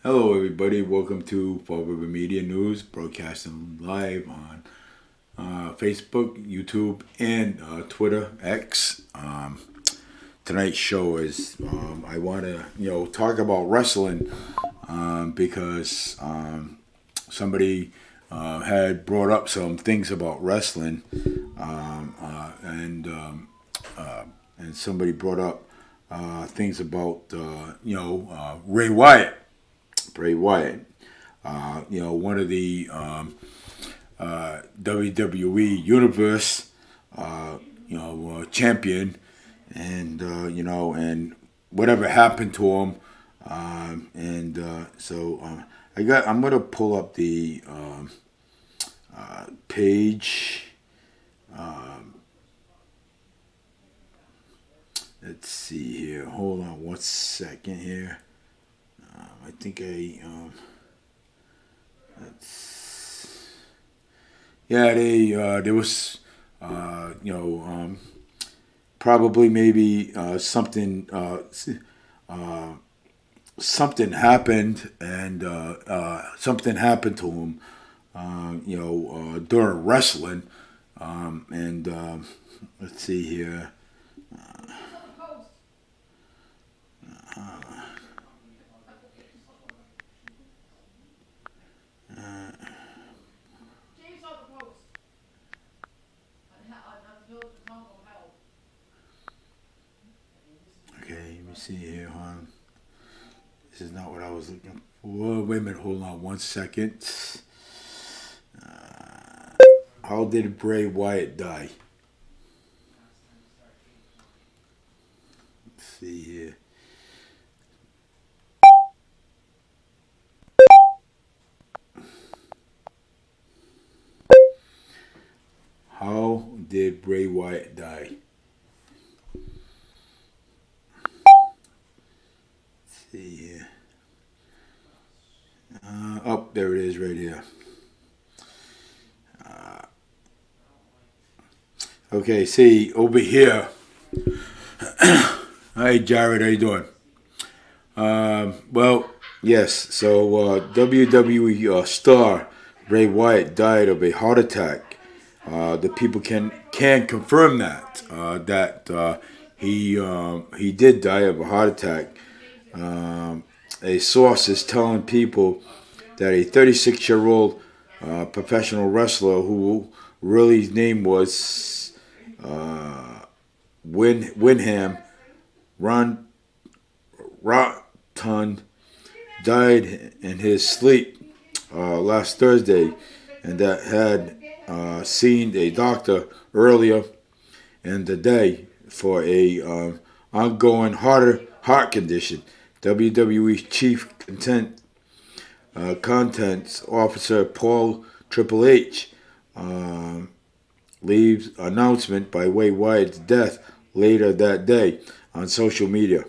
Hello, everybody. Welcome to Fall River Media News, broadcasting live on Facebook, YouTube, and Twitter X. Tonight's show is I want to talk about wrestling because somebody had brought up some things about wrestling, and somebody brought up things about Ray Wyatt. Bray Wyatt, one of the WWE Universe, champion, and whatever happened to him, I'm gonna pull up the page. Let's see here. Hold on one second here. I think yeah, there was probably maybe something happened, and something happened to him during wrestling, and let's see here. Okay, let me see here, hon. This is not what I was looking for. Wait a minute, hold on one second. How did Bray Wyatt die? Let's see here. How did Bray Wyatt die? Let's see here. Oh, there it is right here. Okay, see, over here. Hi, Jared, how you doing? Well, yes, so WWE star Bray Wyatt died of a heart attack. The people can confirm that he did die of a heart attack. A source is telling people that a 36-year-old professional wrestler who really his name was Winham Ron Rotten died in his sleep last Thursday, and that had seen a doctor earlier in the day for a ongoing heart condition. WWE Chief Contents Officer Paul Triple H leaves announcement by Way Wyatt's death later that day on social media.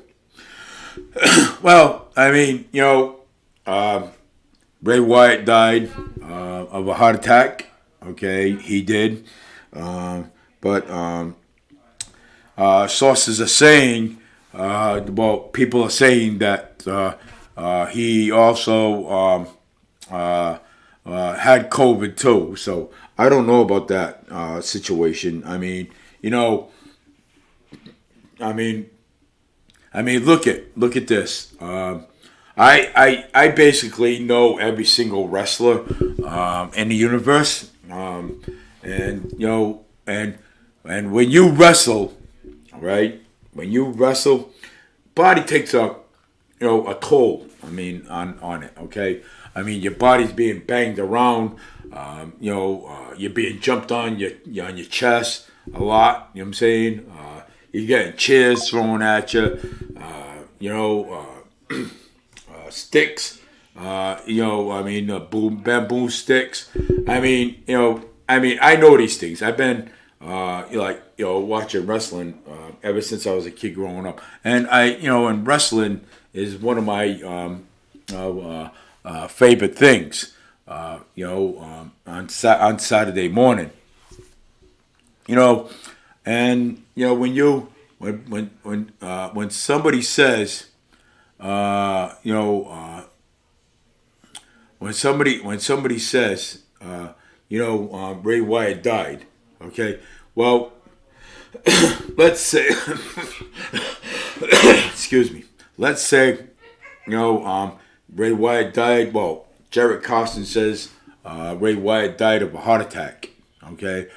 Well, I mean, Bray Wyatt died of a heart attack. Okay, he did. But sources are saying, people are saying that he also had COVID too. So I don't know about that situation. You know, I mean, look at this. I basically know every single wrestler in the universe, and and when you wrestle, right? When you wrestle, body takes a toll. On it. Okay. Your body's being banged around. You're being jumped on on your chest a lot. You know what I'm saying? You're getting chairs thrown at you. You know, sticks. Bamboo sticks. I know these things. I've been watching wrestling ever since I was a kid growing up, and and wrestling is one of my favorite things. On Saturday morning, you know, and when somebody says, uh, you know, uh, when somebody says, Ray Wyatt died, okay, well, let's say, excuse me, let's say, Ray Wyatt died. Well, Jared Carson says Ray Wyatt died of a heart attack. Okay,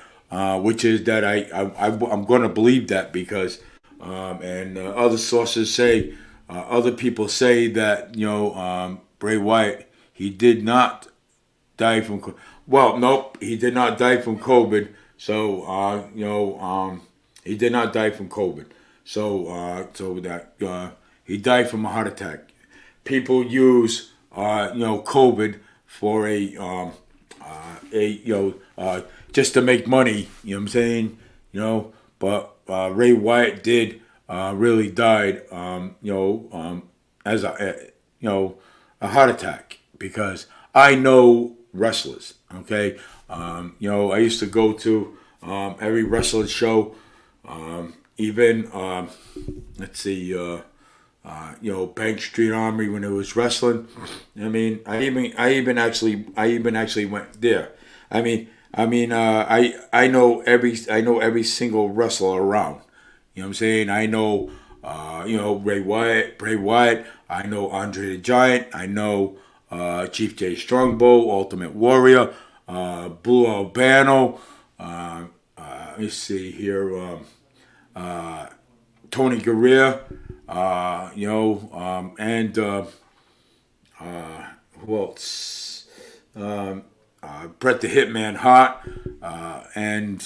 which is that I'm going to believe that because and other sources say other people say that Ray Wyatt, he did not die from. Well, nope, he did not die from COVID. So he did not die from COVID. So that he died from a heart attack. People use COVID for just to make money. You know what I'm saying? But Ray Wyatt did really died. As a heart attack because I know wrestlers. Okay, I used to go to every wrestling show. Even let's see, Bank Street Armory when it was wrestling. I mean, I even actually went there. I know every single wrestler around. You know what I'm saying? I know Bray Wyatt. I know Andre the Giant. I know Chief Jay Strongbow, Ultimate Warrior, Blue Albano. Let me see here. Tony Garea. And who else? Bret the Hitman Hart. And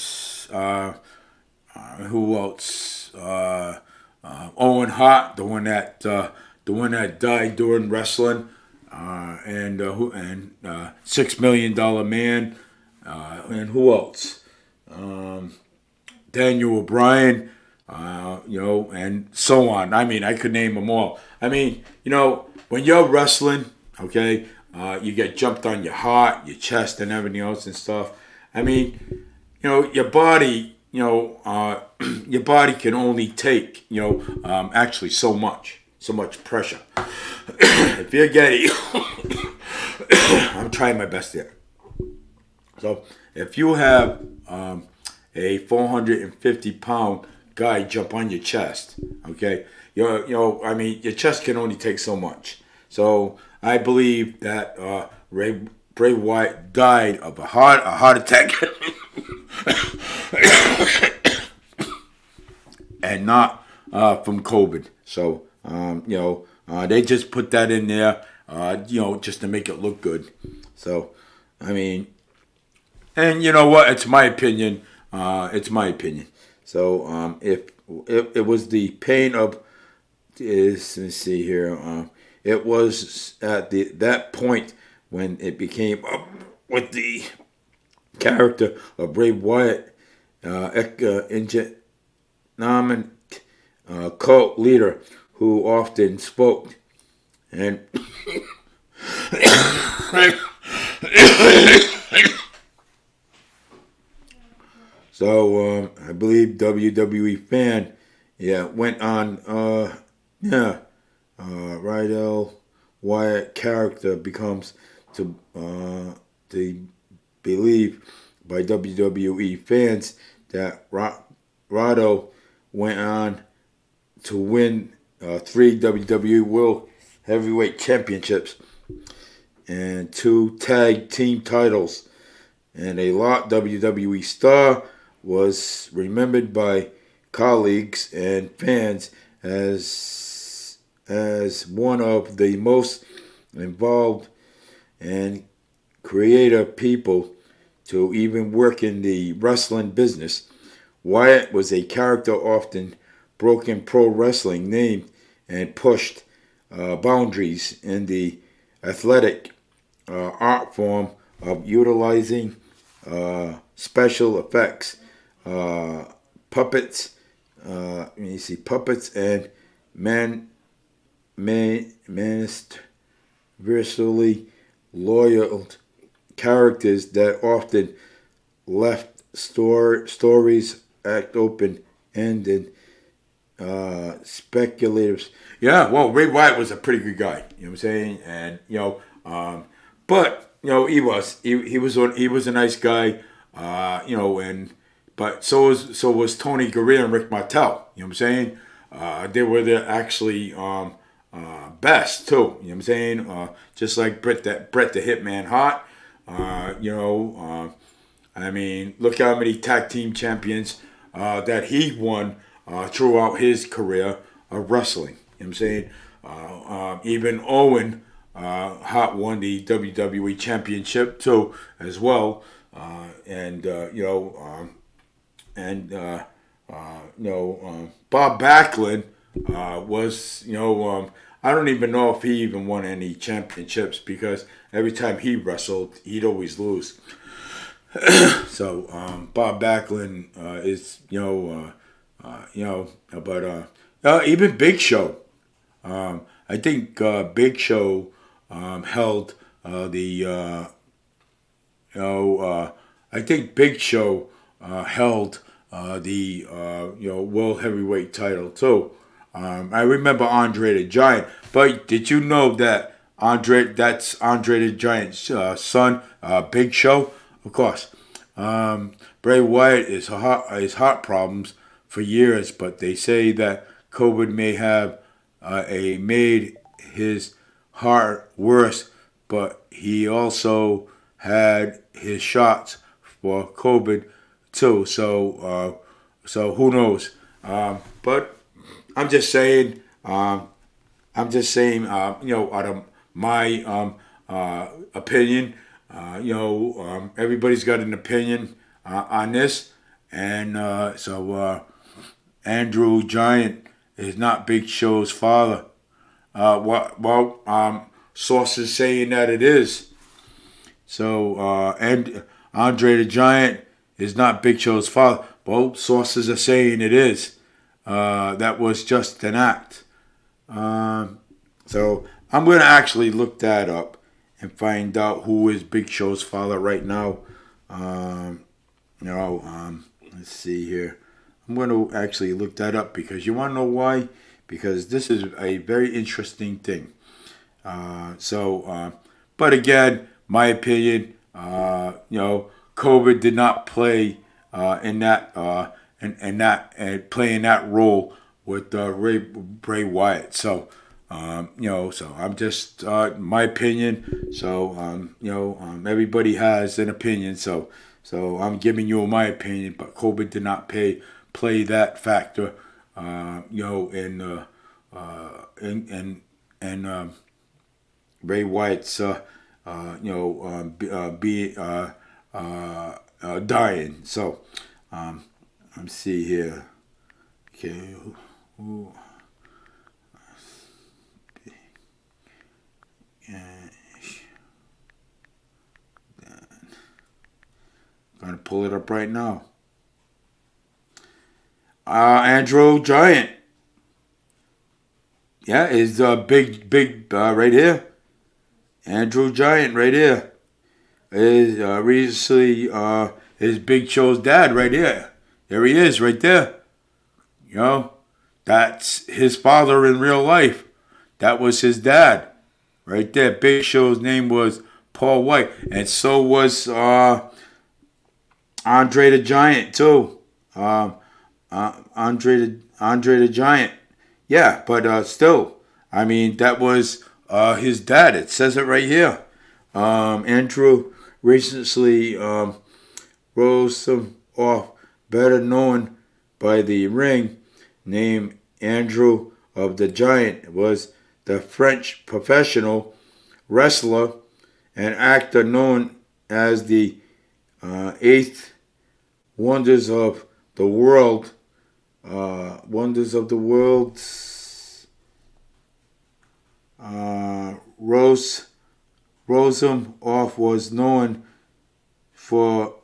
who else? Owen Hart, the one that died during wrestling, and $6 Million Man, and who else? Daniel O'Brien, and so on. I mean, I could name them all. I mean, when you're wrestling, okay, you get jumped on your heart, your chest, and everything else and stuff. I mean, your body. Your body can only take, actually so much pressure. If you're getting, I'm trying my best here. So if you have a 450-pound guy jump on your chest, okay, your chest can only take so much. So I believe that Bray Wyatt died of a heart attack. And not from COVID. So, they just put that in there, just to make it look good. So, I mean, and you know what? It's my opinion. So, if it was the pain of, let me see here. It was at that point when it became with the character of Bray Wyatt, cult leader who often spoke and so I believe WWE fan went on Rydell Wyatt character becomes to believe by WWE fans that Rado went on to win 3 WWE World Heavyweight Championships and 2 tag team titles. And a lot WWE star was remembered by colleagues and fans as one of the most involved and creative people to even work in the wrestling business. Wyatt was a character often broke in pro wrestling, named and pushed boundaries in the athletic art form of utilizing special effects, puppets. Puppets and universally loyal characters that often left stories act open-ended, speculative. Yeah, well, Ray Wyatt was a pretty good guy. You know what I'm saying? And But he was a nice guy, and but so was Tony Garea and Rick Martel. You know what I'm saying? They were the actually best too. You know what I'm saying? Just like Bret the Hitman Hart. I mean, look how many tag team champions that he won throughout his career of wrestling. You know what I'm saying? Even Owen Hart won the WWE Championship too, as well. And Bob Backlund was, I don't even know if he even won any championships because every time he wrestled, he'd always lose. So Bob Backlund is, but even Big Show. I think Big Show held the, I think Big Show held the, world heavyweight title too. I remember Andre the Giant, but did you know that that's Andre the Giant's son, Big Show? Of course. Bray Wyatt is heart problems for years, but they say that COVID may have made his heart worse, but he also had his shots for COVID too. So who knows? But I'm just saying. Out of my opinion, everybody's got an opinion on this, and Andrew Giant is not Big Show's father. Sources saying that it is. So, and Andre the Giant is not Big Show's father. Well, sources are saying it is. That was just an act. So I'm going to actually look that up and find out who is Big Show's father right now. Let's see here. I'm going to actually look that up because you want to know why? Because this is a very interesting thing. But again, my opinion, COVID did not play in that and playing that role with Bray Wyatt. So I'm just my opinion. So everybody has an opinion. So I'm giving you my opinion. But COVID did not play that factor. In Bray Wyatt's dying. So let's see here. Okay, who gonna pull it up right now. Andrew Giant. Yeah, is big right here. Andrew Giant right here. Is recently is Big Show's dad right here. There he is right there. That's his father in real life. That was his dad right there. Big Show's name was Paul White, and so was Andre the Giant too. Andre the Giant. Yeah, but still, I mean that was his dad. It says it right here. Andrew recently rose some off, better known by the ring name Andrew of the Giant, was the French professional wrestler and actor known as the Eighth Wonders of the World. Wonders of the World. Rosenhoff was known for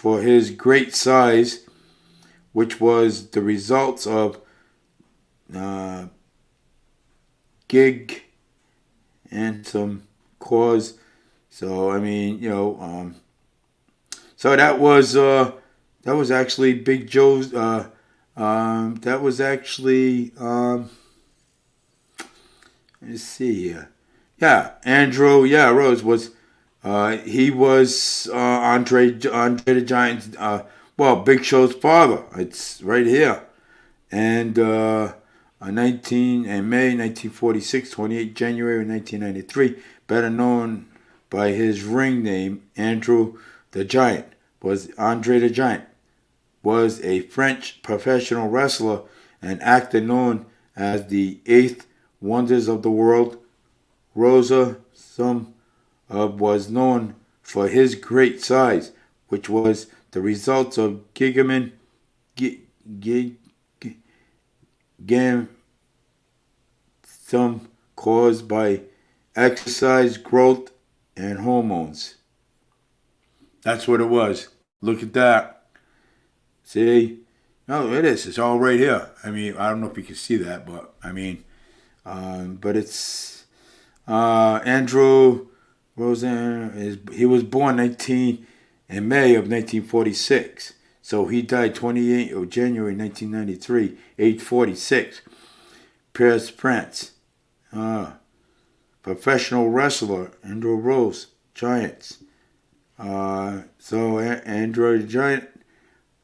his great size, which was the result of gig and some cause. So I mean, so that was actually Big Joe's. That was actually let's see here. Yeah, Andrew. Yeah, Rose was. He was Andre the Giant. Well, Big Show's father. It's right here. And 19 in May 1946, 28 January 1993, better known by his ring name, Andrew the Giant, was Andre the Giant, was a French professional wrestler and actor known as the Eighth Wonders of the World. Rosa some was known for his great size, which was the result of Gigaman, G, G, Gam, some caused by exercise, growth, and hormones. That's what it was. Look at that. See? No, it is. It's all right here. I mean, I don't know if you can see that, but I mean, but it's Andrew Rosen. He was born 19 in May of 1946. So he died 28 of January 1993, age 46. Paris, France. Professional wrestler, Andrew Rose, Giants. So Andrew the Giant,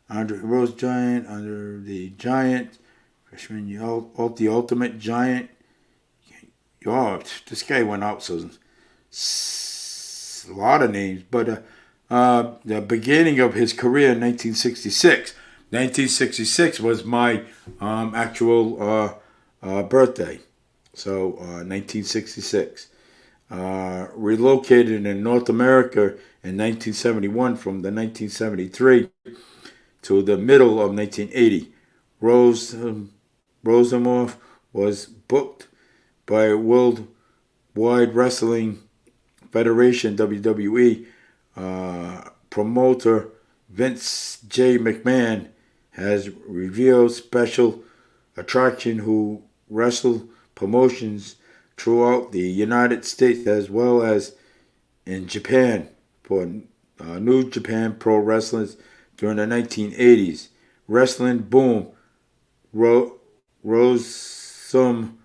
Andrew Rose Giant, under the Giant, freshman, the Ultimate Giant. Oh, this guy went out so a lot of names, but the beginning of his career in 1966. 1966 was my actual birthday. So 1966. Relocated in North America in 1971 from the 1973 to the middle of 1980. Rosenhoff was booked by Worldwide Wrestling Federation (WWE) promoter Vince J. McMahon has revealed special attraction who wrestle promotions throughout the United States as well as in Japan for New Japan Pro Wrestling during the 1980s. Wrestling boom rose some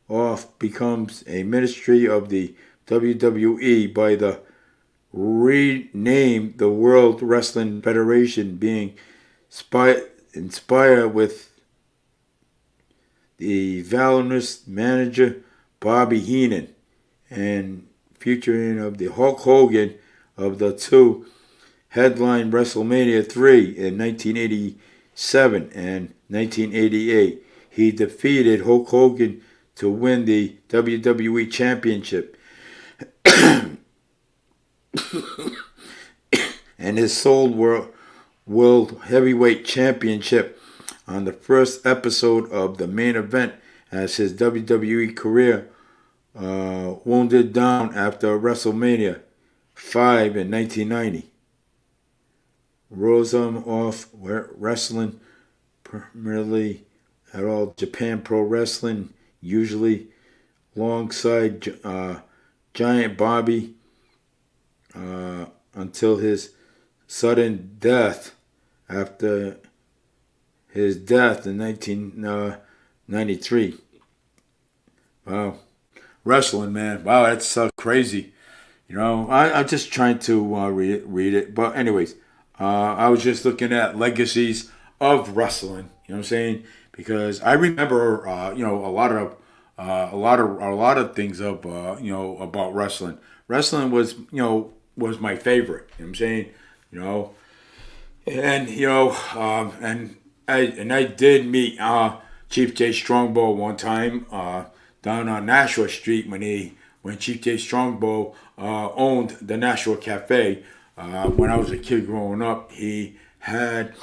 off becomes a ministry of the WWE by the renamed the World Wrestling Federation, being inspired with the Valorous manager Bobby Heenan and featuring of the Hulk Hogan of the two headline WrestleMania 3 in 1987 and 1988. He defeated Hulk Hogan to win the WWE Championship and his Soul World Heavyweight Championship on the first episode of the main event as his WWE career wounded down after WrestleMania 5 in 1990. Rosenhoff wrestling primarily at All Japan Pro Wrestling, usually alongside Giant Bobby until his sudden death after his death in 1993. Wow. Wrestling, man. Wow, that's crazy. You know, I'm just trying to read it. But anyways, I was just looking at legacies of wrestling. You know what I'm saying? Because I remember, a lot of things of, about wrestling. Wrestling was, was my favorite. You know what I'm saying? You know, and I did meet Chief Jay Strongbow one time down on Nashua Street when Chief Jay Strongbow owned the Nashua Cafe. When I was a kid growing up, he had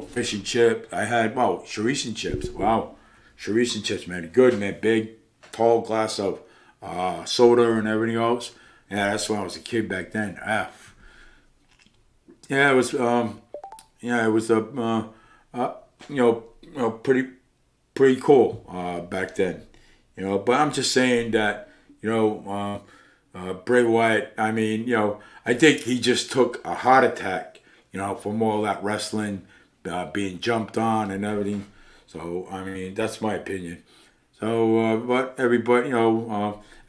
fish and chips. I had chorizo and chips. Wow, chorizo and chips, man, good man, big, tall glass of soda and everything else. Yeah, that's when I was a kid back then. Yeah, it was. It was a pretty cool back then. But I'm just saying that Bray Wyatt. I mean, I think he just took a heart attack. From all that wrestling, being jumped on and everything. So I mean, that's my opinion. But everybody,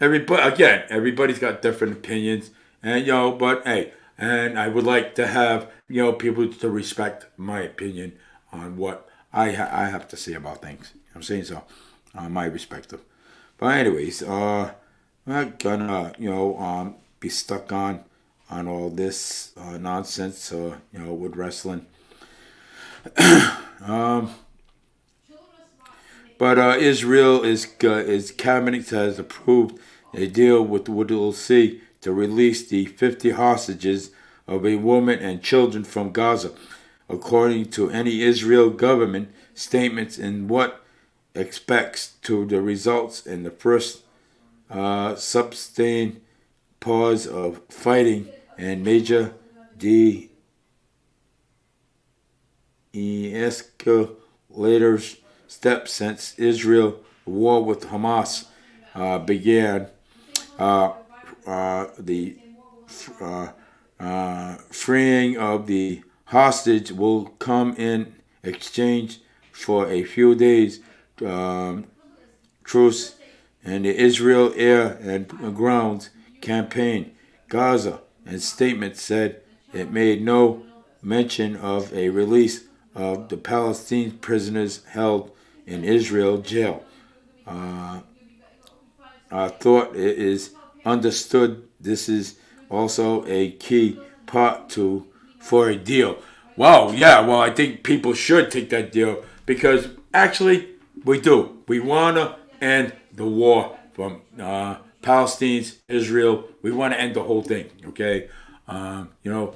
everybody again, everybody's got different opinions, and but hey, and I would like to have people to respect my opinion on what I have to say about things. I'm saying so, my perspective. But anyways, I'm not gonna be stuck on all this nonsense, with wrestling. Um, But Israel is cabinet has approved a deal with Woodall C to release the 50 hostages of a woman and children from Gaza, according to any Israel government statements in what expects to the results in the first sustained pause of fighting and major de-escalators steps since Israel war with Hamas began. Uh, the uh, freeing of the hostage will come in exchange for a few days um, truce and the Israel air and ground campaign. Gaza and statement said it made no mention of a release of the Palestinian prisoners held in Israel jail. Uh, I thought it is understood this is also a key part to for a deal. Wow, yeah, well, I think people should take that deal because actually we do. We want to end the war from Palestinians, Israel. We want to end the whole thing, okay? Um, you know,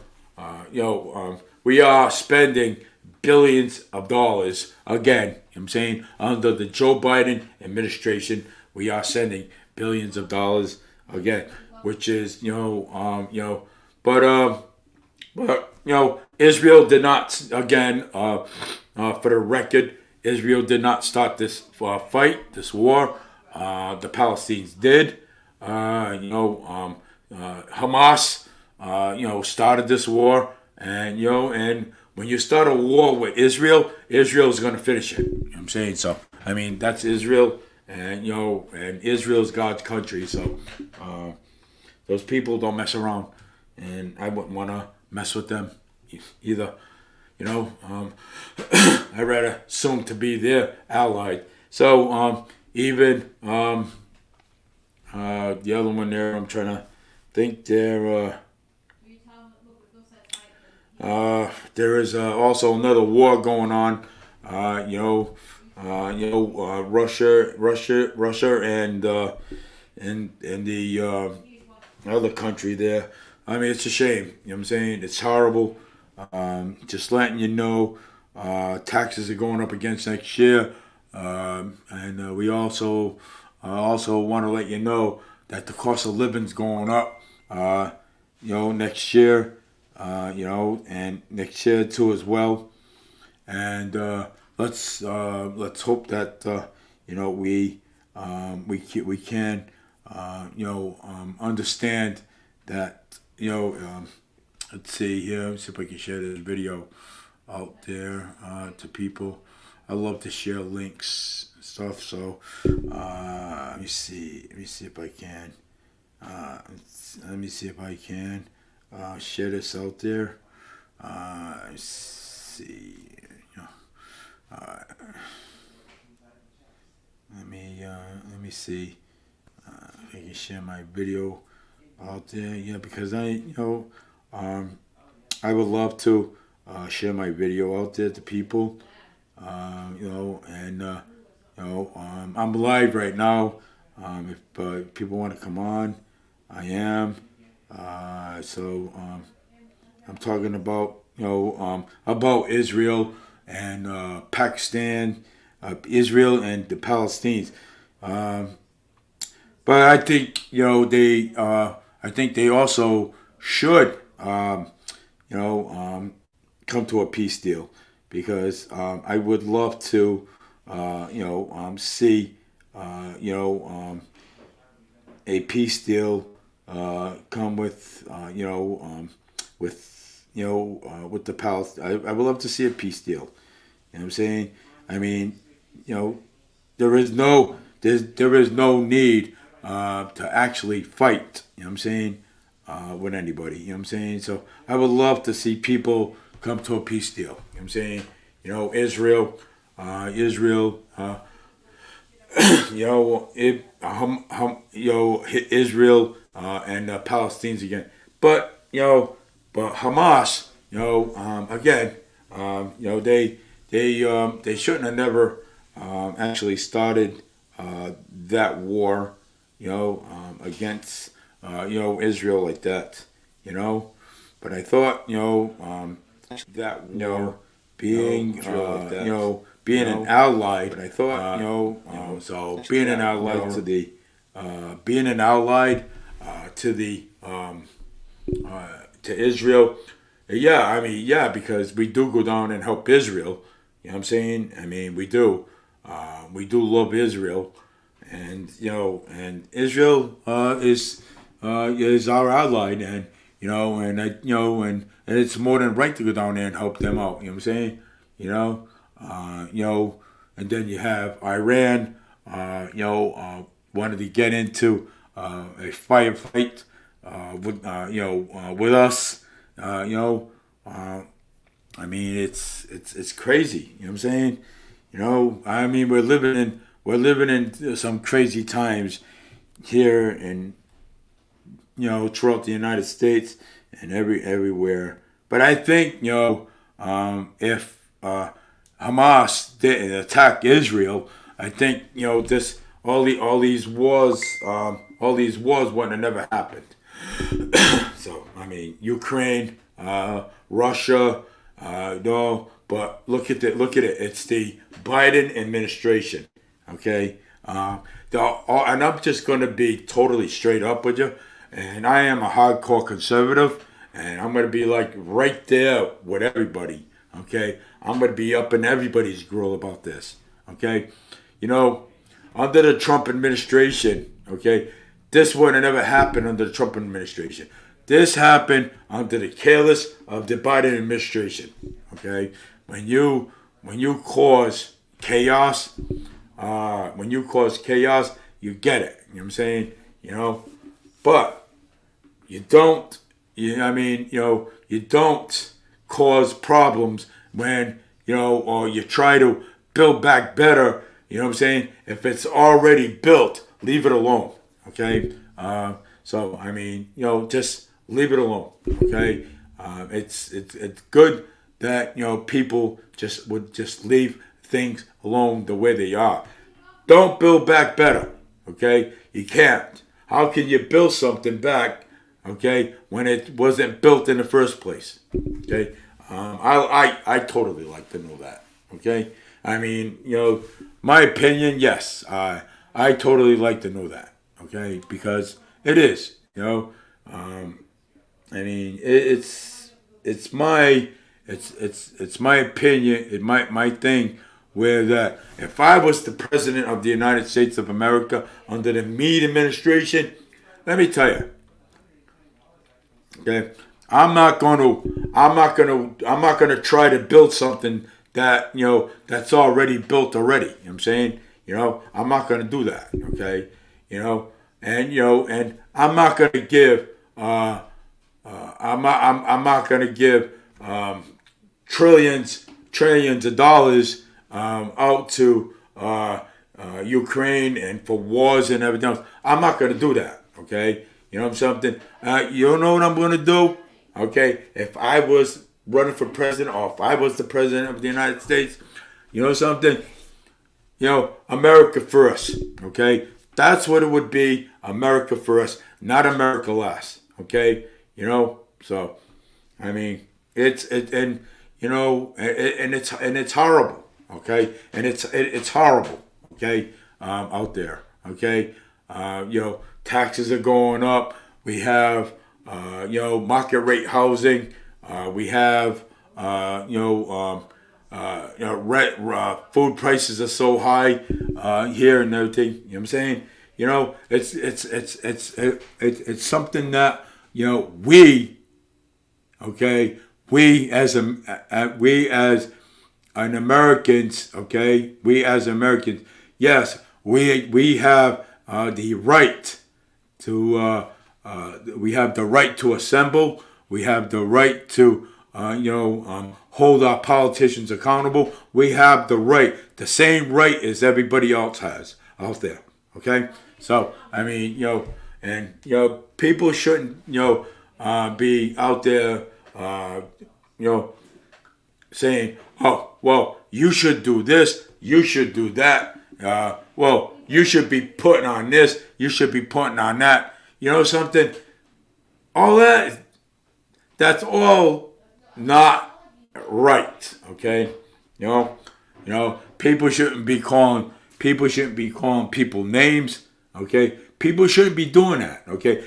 we are spending billions of dollars again. I'm saying under the Joe Biden administration, we are sending billions of dollars again, which is but Israel did not again. For the record, Israel did not start this fight, this war. The Palestinians did. Hamas, started this war, and when you start a war with Israel, Israel is going to finish it. I'm saying so. I mean, that's Israel, and Israel's God's country. So those people don't mess around, and I wouldn't want to mess with them either. You know, I rather assume to be their ally. So even the other one there, I'm trying to think there. There is also another war going on. Russia, and the other country there. I mean, it's a shame. You know what I'm saying? It's horrible. Just letting you know, taxes are going up against next year, and we also want to let you know that the cost of living's going up. Next year, and next year too as well. And let's hope that we can understand that let's see here. Let's see if I can share this video out there to people. I love to share links and stuff. So let me see. Let me see if I can. Let me see if I can share this out there. Let's see. Uh, let me see. If I can share my video out there. Yeah, because um, I would love to share my video out there to people. And I'm live right now. If people want to come on, I am. I'm talking about Israel and Pakistan, Israel and the Palestinians. Um, but I think I think they also should you know come to a peace deal because I would love to see a peace deal come with the Palestine. I would love to see a peace deal. You know what I'm saying? I mean, there is no there is no need to actually fight. You know what I'm saying? With anybody. You know what I'm saying? So I would love to see people come to a peace deal. You know what I'm saying? Israel, Israel. Israel and Palestinians again. But but Hamas, again, they shouldn't have never actually started that war, against Israel like that, But I thought, that war being being an ally. But I thought, so being an ally to the being an ally to the to Israel. Yeah, I mean, yeah, because we do go down and help Israel. You know what I'm saying? I mean, we do. We do love Israel, and and Israel is our ally, and and it's more than right to go down there and help them out. You know what I'm saying? And then you have Iran, wanted to get into a firefight with us. I mean, it's crazy. You know what I'm saying? I mean, we're living in some crazy times here in throughout the United States and everywhere. But I think if Hamas didn't attack Israel, I think this all these wars wouldn't have never happened. So I mean, Ukraine, Russia, but look at it. It's the Biden administration. Okay, and I'm just going to be totally straight up with you. And I am a hardcore conservative, and I'm going to be like right there with everybody. Okay, I'm going to be up in everybody's grill about this. Okay, under the Trump administration. Okay, this would have never happened under the Trump administration. This happened under the careless of the Biden administration. Okay, when you cause chaos, you get it. You know what I'm saying? But you don't. You don't cause problems when or you try to build back better. You know what I'm saying? If it's already built, leave it alone. Okay. So I mean, just leave it alone. Okay. It's good that people would just leave things alone the way they are. Don't build back better. Okay. You can't. How can you build something back? Okay, when it wasn't built in the first place. Okay. I totally like to know that. Okay. I mean, my opinion, yes. I totally like to know that. Okay, because it is. I mean, it's my opinion. My thing. Where that if I was the president of the United States of America under the Meade administration, let me tell you. Okay, I'm not gonna try to build something that that's already built already. You know what I'm saying? I'm not gonna do that. Okay, and I'm not gonna give I'm not gonna give trillions of dollars out to Ukraine and for wars and everything else. I'm not gonna do that. Okay. Something. You know what I'm going to do? Okay, if I was running for president or if I was the president of the United States, something? America first. Okay, that's what it would be. America first, not America last. Okay, So, I mean, it's horrible. Okay, and it's horrible. Okay, out there. Okay, taxes are going up. We have, market rate housing. We have, food prices are so high here and everything. You know what I'm saying? It's something that we as an Americans. Okay, we as Americans. Yes, we have the right to we have the right to assemble. We have the right to hold our politicians accountable. We have the same right as everybody else has out there. Okay, so I mean, and people shouldn't be out there saying, oh, well, you should do this, you should do that. Well, you should be putting on this, you should be putting on that. You know something? All that's all not right. Okay, people shouldn't be calling people names. Okay, people shouldn't be doing that. Okay,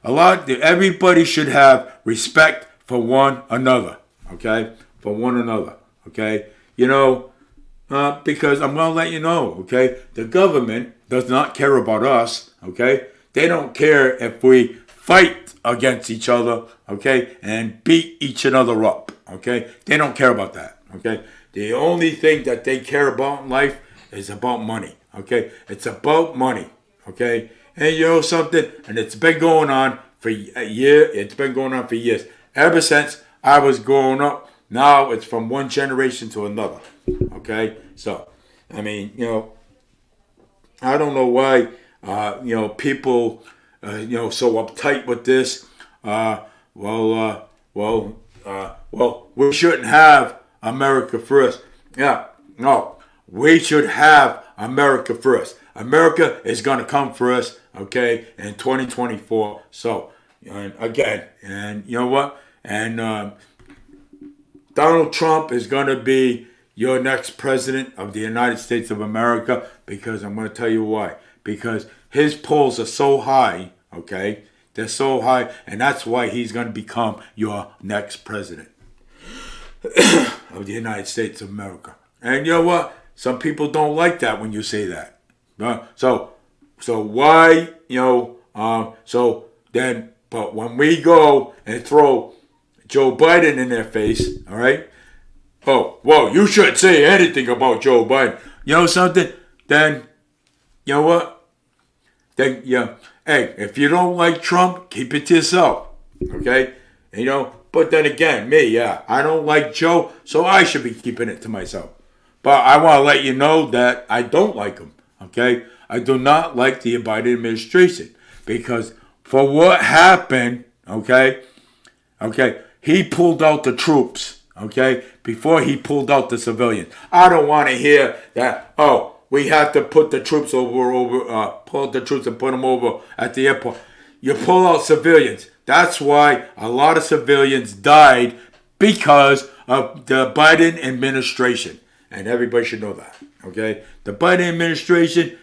everybody should have respect for one another. Okay, for one another. Okay, because I'm gonna let you know. Okay, the government does not care about us. Okay, they don't care if we fight against each other. Okay, and beat each other up. Okay, they don't care about that. Okay, the only thing that they care about in life is about money. Okay, it's about money. Okay, and you know something, and it's been going on for a year. It's been going on for years. Ever since I was growing up. Now it's from one generation to another. Okay, so I mean, I don't know why people so uptight with this. We shouldn't have America first. Yeah, no, we should have America first. America is gonna come first. Okay, in 2024. So again, and you know what, and. Donald Trump is going to be your next president of the United States of America because I'm going to tell you why. Because his polls are so high, okay? They're so high, and that's why he's going to become your next president of the United States of America. And you know what? Some people don't like that when you say that. So why, but when we go and throw Joe Biden in their face, all right? Oh, well, you shouldn't say anything about Joe Biden. You know something? Then, you know what? Then, hey, if you don't like Trump, keep it to yourself, okay? But then again, I don't like Joe, so I should be keeping it to myself. But I want to let you know that I don't like him, okay? I do not like the Biden administration because for what happened, okay, he pulled out the troops, okay, before he pulled out the civilians. I don't want to hear that, we have to put the troops pull out the troops and put them over at the airport. You pull out civilians. That's why a lot of civilians died because of the Biden administration. And everybody should know that, okay? The Biden administration,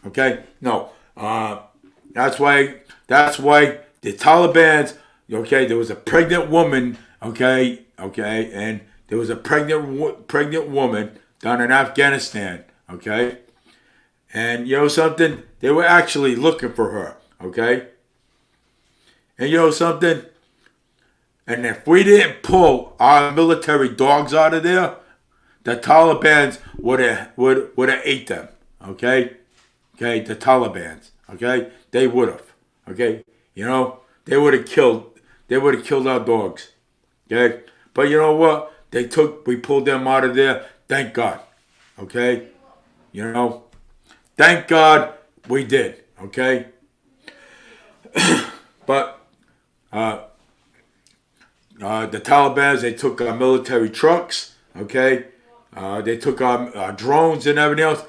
okay? No, that's why the Taliban's, okay, there was a pregnant woman, okay, and there was a pregnant woman down in Afghanistan, okay, and you know something, they were actually looking for her, okay, and you know something, and if we didn't pull our military dogs out of there, the Taliban's would have ate them, okay, the Taliban's, okay, they would have, okay, they would have killed our dogs. Okay? But you know what? We pulled them out of there. Thank God. Okay? Thank God we did. Okay? But the Taliban, they took our military trucks. Okay? They took our drones and everything else.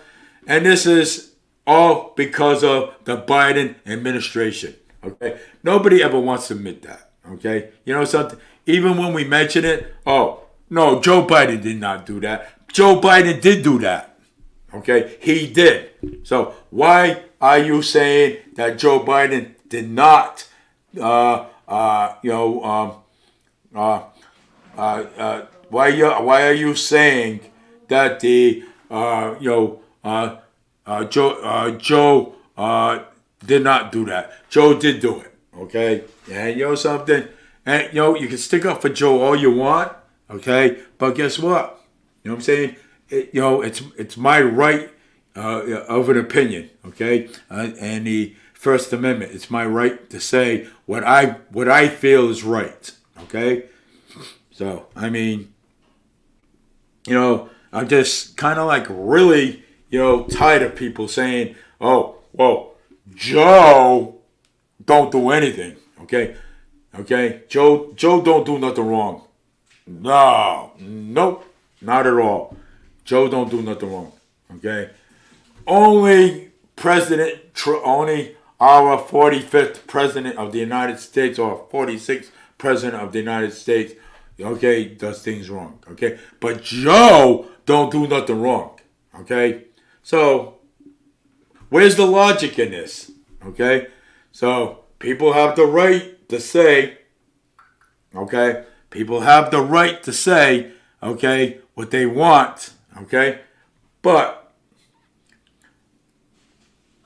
And this is all because of the Biden administration. Okay, nobody ever wants to admit that. Okay, you know something? Even when we mention it, oh no, Joe Biden did not do that. Joe Biden did do that. Okay, he did. So why are you saying that Joe Biden did not? Why are you saying that the Joe did not do that? Joe did do it, okay? And you know something? And you can stick up for Joe all you want, okay? But guess what? You know what I'm saying? It's my right of an opinion. Okay, and the First Amendment. It's my right to say what I feel is right. Okay, so I mean, I'm just kind of like really, tired of people saying, "Oh, well, Joe don't do anything." Okay, Joe don't do nothing wrong. No, nope, not at all. Joe don't do nothing wrong. Okay, only our 45th president of the United States or 46th president of the United States, okay, does things wrong. Okay, but Joe don't do nothing wrong. Okay, so where's the logic in this? Okay, so people have the right to say, okay, people have the right to say, okay, what they want. Okay, but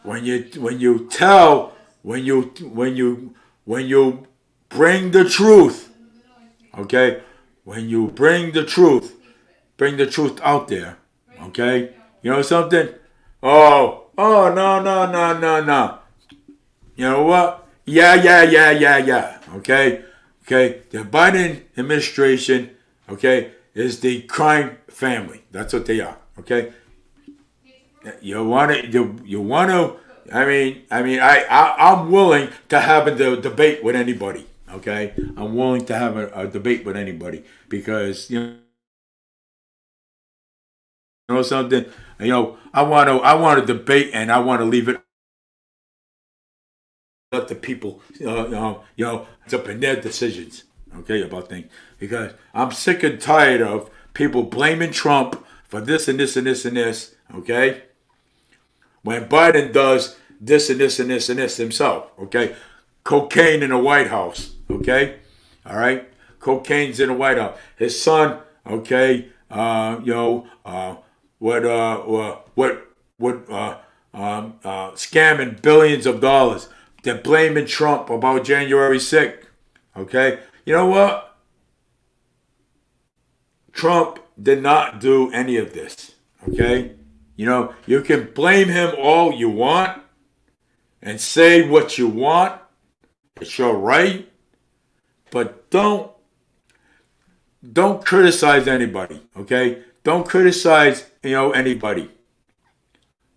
when you bring the truth, okay, when you bring the truth out there, okay, you know something? Oh, no. You know what? Yeah. Okay. The Biden administration, okay, is the crime family. That's what they are. Okay. You want to. I'm willing to have a debate with anybody. Okay, I'm willing to have a debate with anybody because something. I want to debate and I want to leave it let the people, it's up in their decisions, okay, about things. Because I'm sick and tired of people blaming Trump for this and this and this and this, okay? When Biden does this and this and this and this himself, okay? Cocaine in the White House, okay? All right? Cocaine's in the White House. His son, okay, scamming billions of dollars. They're blaming Trump about January 6th. Okay? You know what? Trump did not do any of this. Okay? You can blame him all you want and say what you want. It's your right. But don't criticize anybody. Okay? Don't criticize, anybody.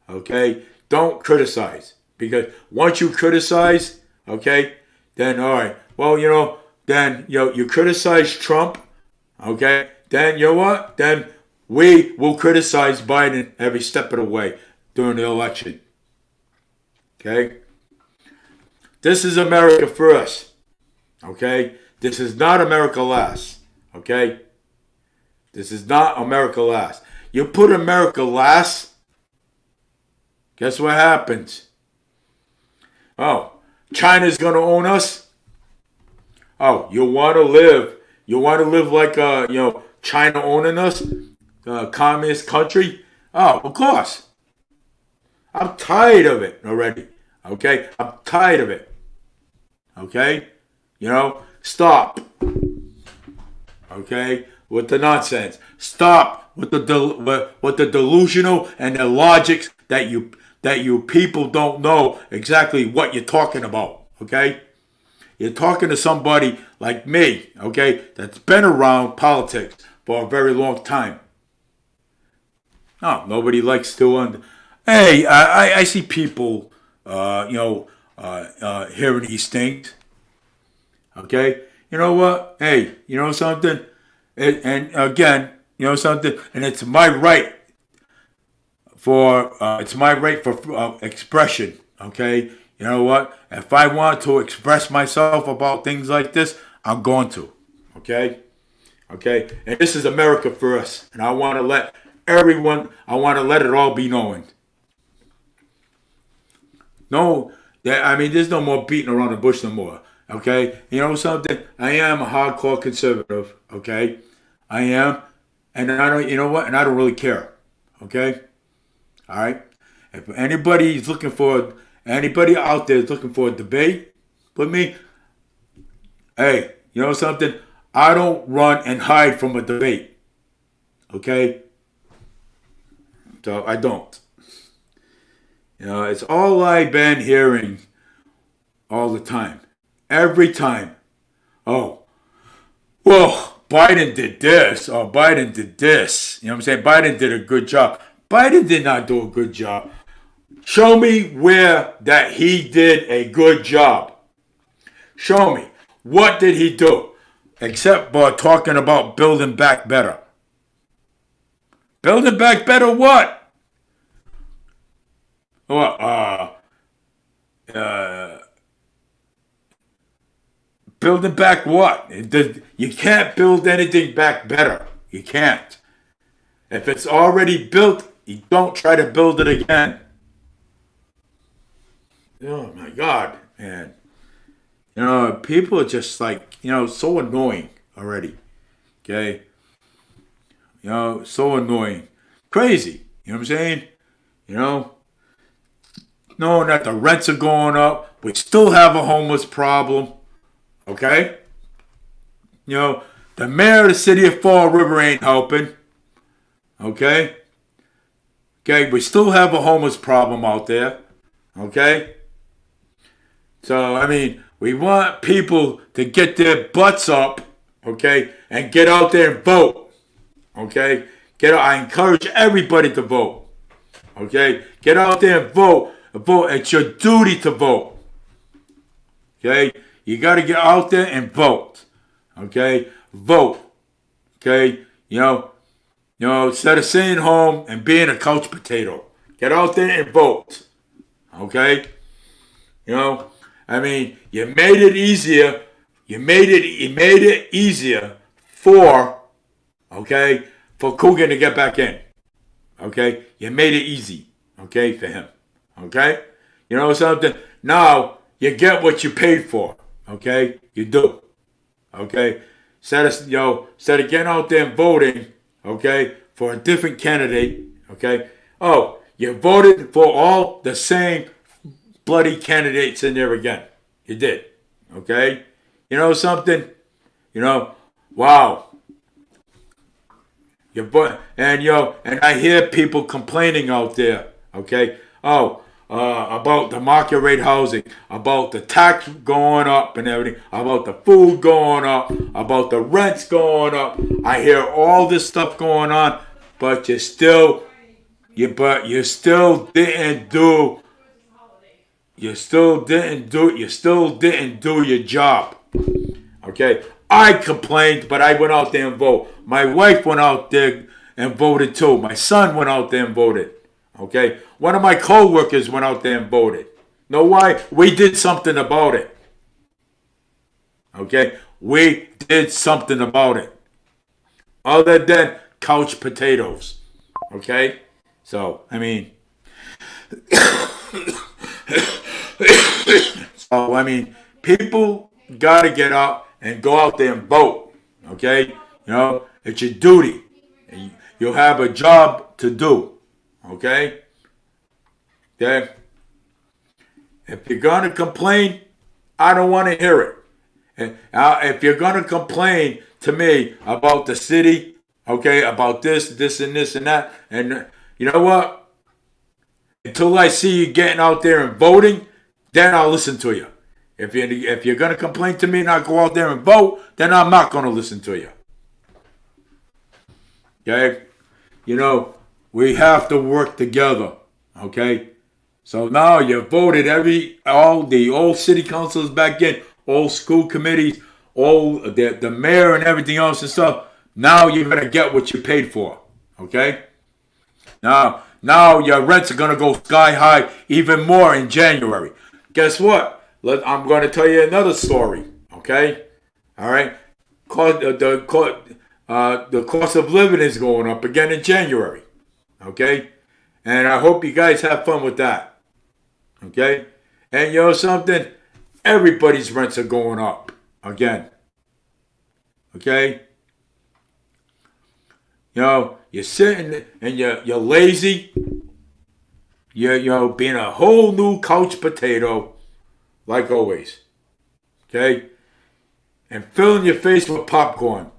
Okay? Don't criticize. Because once you criticize, okay, then all right. Well, then you criticize Trump, okay. Then you know what? Then we will criticize Biden every step of the way during the election. Okay. This is America first. Okay. This is not America last. Okay. This is not America last. You put America last, guess what happens? Oh, China's gonna own us. Oh, you want to live? You want to live like China owning us, communist country? Oh, of course. I'm tired of it already. Okay, I'm tired of it. Okay, stop. Okay, with the nonsense. Stop with the delusional and the logics that you people don't know exactly what you're talking about, okay? You're talking to somebody like me, okay, that's been around politics for a very long time. No, nobody likes to. Hey, I see people, hearing these things, okay? You know what? Hey, you know something? And again, something, and it's my right for expression. Okay, you know what? If I want to express myself about things like this, I'm going to. Okay, and this is America first, and I want to let it all be known. No, there's no more beating around the bush no more. Okay, you know something? I am a hardcore conservative. Okay, I am, and I don't. You know what? And I don't really care. Okay. All right. If anybody out there is looking for a debate with me, hey, you know something? I don't run and hide from a debate. Okay? So I don't. It's all I've been hearing all the time. Every time. Oh, well, Biden did this, or Biden did this. You know what I'm saying? Biden did a good job. Biden did not do a good job. Show me where that he did a good job. Show me. What did he do? Except for talking about building back better. Building back better what? What? Uh, Building back what? You can't build anything back better. You can't. If it's already built, you don't try to build it again. Oh my God, man. People are just like, so annoying already. Okay? So annoying. Crazy. You know what I'm saying? You know? Knowing that the rents are going up. We still have a homeless problem. Okay? The mayor of the city of Fall River ain't helping. Okay? Okay, we still have a homeless problem out there. Okay? So, we want people to get their butts up, okay, and get out there and vote. Okay? I encourage everybody to vote. Okay? Get out there and vote. Vote. It's your duty to vote. Okay? You got to get out there and vote. Okay? Vote. Okay? Instead of sitting home and being a couch potato. Get out there and vote. Okay? You made it easier. You made it easier for Coogan to get back in. Okay? You made it easy. Okay, for him. Okay? You know something? Now you get what you paid for. Okay? You do. Okay? Instead of getting out there and voting, okay, for a different candidate, okay? Oh, you voted for all the same bloody candidates in there again. You did. Okay? You know something? Wow. And I hear people complaining out there, okay? Oh, about the market rate housing, about the tax going up and everything, about the food going up, about the rents going up. I hear all this stuff going on, but you still didn't do your job. Okay? I complained, but I went out there and voted. My wife went out there and voted too. My son went out there and voted. Okay? One of my co-workers went out there and voted. Know why? We did something about it. Okay? We did something about it. Other than couch potatoes. Okay? So, people gotta get up and go out there and vote. Okay? It's your duty. You'll have a job to do. Okay? Okay? If you're gonna complain, I don't want to hear it. And if you're gonna complain to me about the city, okay, about this, and this, and that, and you know what? Until I see you getting out there and voting, then I'll listen to you. If you're gonna complain to me and not go out there and vote, then I'm not gonna listen to you. Okay? We have to work together. Okay? So now you voted all the old city councils back in, all school committees, all the mayor and everything else and stuff. Now you're gonna get what you paid for. Okay? Now your rents are gonna go sky high even more in January. Guess what? I'm gonna tell you another story. Okay? All right? The cost of living is going up again in January. Okay? And I hope you guys have fun with that. Okay? And you know something? Everybody's rents are going up again. Okay? You're sitting and you're lazy. You're being a whole new couch potato, like always. Okay? And filling your face with popcorn.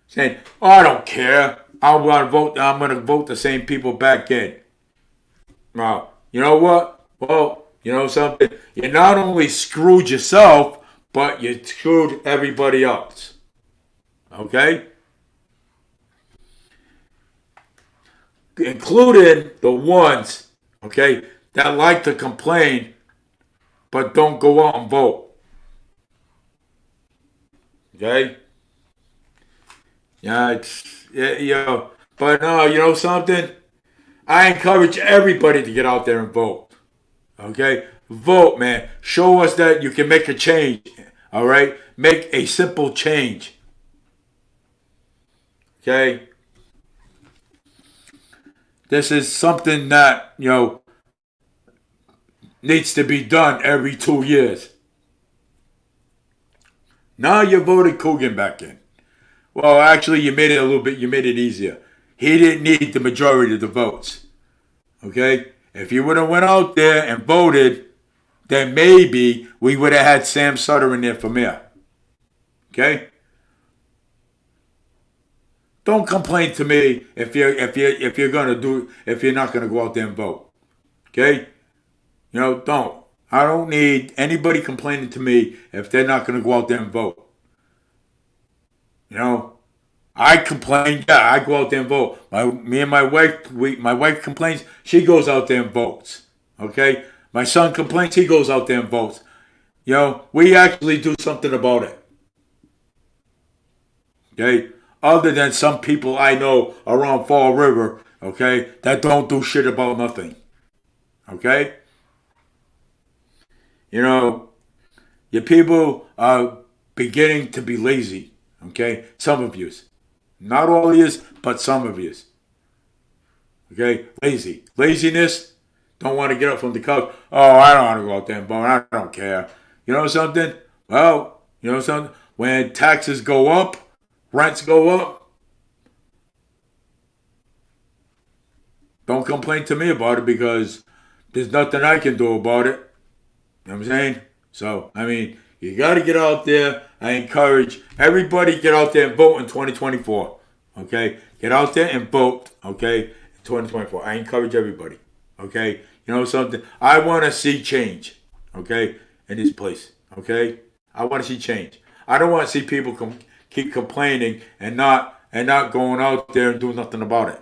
Saying, oh, I don't care. I'm gonna vote the same people back in. Now, you know what? Well, you know something? You not only screwed yourself, but you screwed everybody else. Okay? Including the ones, okay, that like to complain but don't go out and vote. Okay? Yeah, but no, you know something? I encourage everybody to get out there and vote. Okay? Vote, man. Show us that you can make a change. All right? Make a simple change. Okay? This is something that, needs to be done every 2 years. Now you voted Coogan back in. Well, actually, you made it easier. He didn't need the majority of the votes. Okay? If you would have went out there and voted, then maybe we would have had Sam Sutter in there for mayor. Okay? Don't complain to me if you're not gonna go out there and vote. Okay? Don't. I don't need anybody complaining to me if they're not gonna go out there and vote. You know, I complain. Yeah, I go out there and vote. Me and my wife, my wife complains. She goes out there and votes. Okay. My son complains. He goes out there and votes. We actually do something about it. Okay. Other than some people I know around Fall River, okay, that don't do shit about nothing. Okay. Your people are beginning to be lazy. Okay. Some of yous. Not all of yous, but some of yous. Okay? Lazy. Laziness. Don't want to get up from the couch. Oh, I don't want to go out there and vote. I don't care. You know something? Well, you know something? When taxes go up, rents go up, don't complain to me about it because there's nothing I can do about it. You know what I'm saying? So, you got to get out there. I encourage everybody get out there and vote in 2024. Okay? Get out there and vote. Okay? In 2024. I encourage everybody. Okay? You know something? I want to see change. Okay? In this place. Okay? I want to see change. I don't want to see people keep complaining and not going out there and do nothing about it.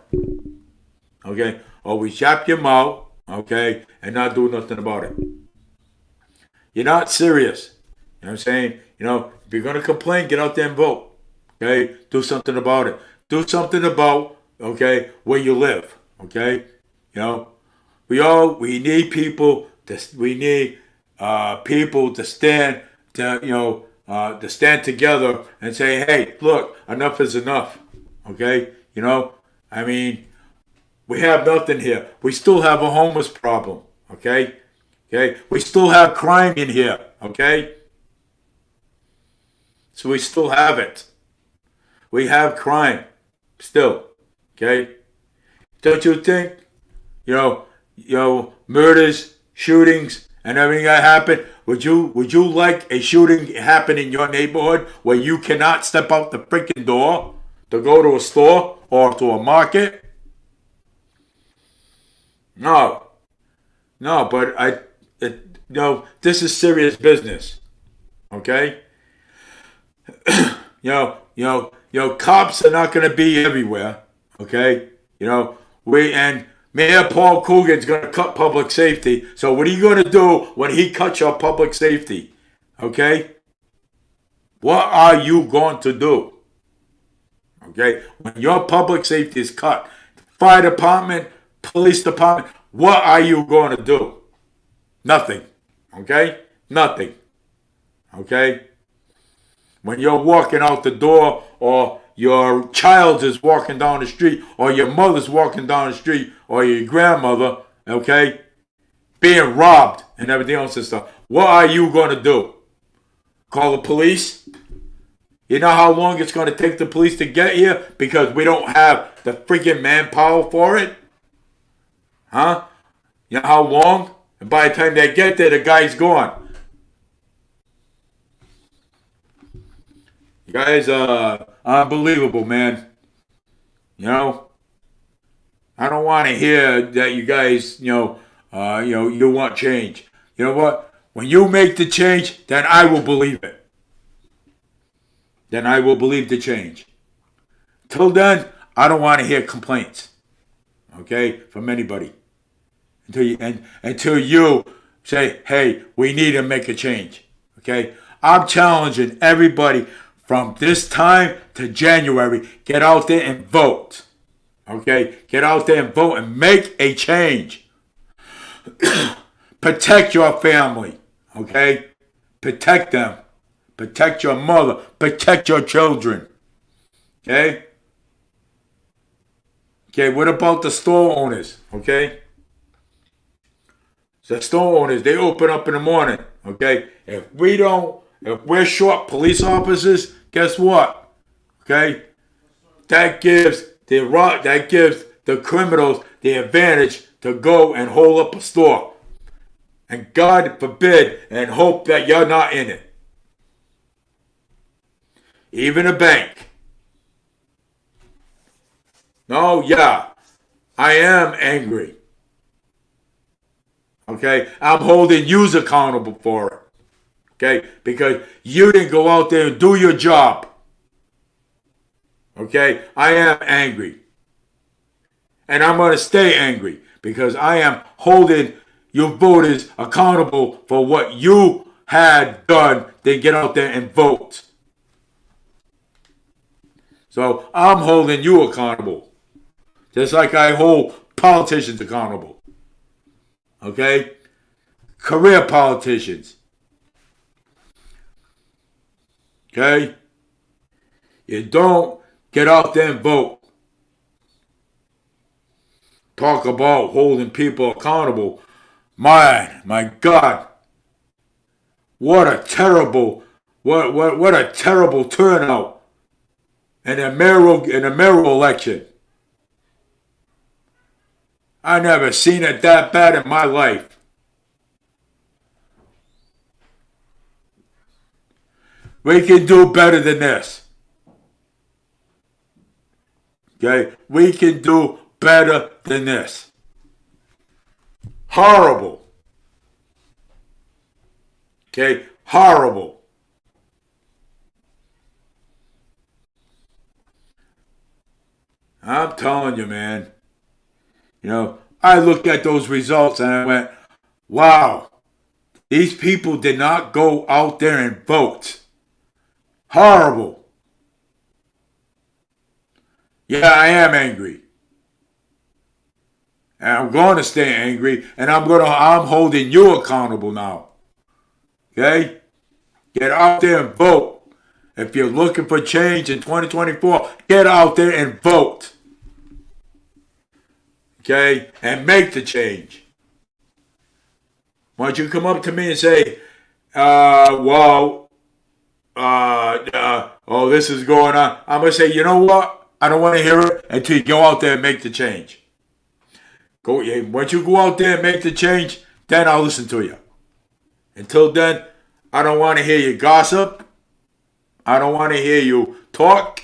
Okay? Always yap your mouth. Okay? And not do nothing about it. You're not serious. You know what I'm saying? If you're going to complain, get out there and vote. Okay? Do something about it. Do something about, okay, where you live. Okay? We need people to stand to stand together and say, hey, look, enough is enough. Okay? We have nothing here. We still have a homeless problem. Okay? Okay? We still have crime in here. Okay? So we still have it. We have crime. Still. Okay? Don't you think, murders, shootings, and everything that happened, would you like a shooting happen in your neighborhood where you cannot step out the freaking door to go to a store or to a market? No. No, but this is serious business. Okay? Cops are not going to be everywhere. Okay? Mayor Paul Coogan's going to cut public safety. So what are you going to do when he cuts your public safety? Okay? What are you going to do? Okay? When your public safety is cut, fire department, police department, what are you going to do? Nothing. Okay? Nothing. Okay? When you're walking out the door or your child is walking down the street or your mother's walking down the street or your grandmother, okay, being robbed and everything else and stuff, what are you going to do? Call the police? You know how long it's going to take the police to get here because we don't have the freaking manpower for it? Huh? You know how long? And by the time they get there, the guy's gone. You guys are unbelievable, man. I don't want to hear that you guys, you want change. You know what? When you make the change, then I will believe it. Then I will believe the change. Till then, I don't want to hear complaints. Okay, from anybody. Until you say, hey, we need to make a change. Okay? I'm challenging everybody from this time to January, get out there and vote. Okay? Get out there and vote and make a change. Protect your family. Okay? Protect them. Protect your mother. Protect your children. Okay? Okay, what about the store owners? Okay? The store owners, they open up in the morning. Okay? If we're short police officers, guess what? Okay? That gives the criminals the advantage to go and hold up a store. And God forbid and hope that you're not in it. Even a bank. No, yeah, I am angry. Okay, I'm holding you accountable for it. Okay, because you didn't go out there and do your job. Okay, I am angry. And I'm going to stay angry because I am holding your voters accountable for what you had done. Then get out there and vote. So I'm holding you accountable. Just like I hold politicians accountable. Okay? Career politicians. Okay? You don't get out there and vote. Talk about holding people accountable. My God. What a terrible turnout in a mayoral election. I never seen it that bad in my life. We can do better than this. Okay? We can do better than this. Horrible. Okay? Horrible. I'm telling you, man. I looked at those results and I went, wow, these people did not go out there and vote. Horrible. Yeah, I am angry. And I'm going to stay angry, and I'm holding you accountable now. Okay? Get out there and vote. If you're looking for change in 2024, get out there and vote. Okay? And make the change. Why don't you come up to me and say, this is going on. I'm going to say, you know what? I don't want to hear it until you go out there and make the change. Once you go out there and make the change, then I'll listen to you. Until then, I don't want to hear you gossip. I don't want to hear you talk.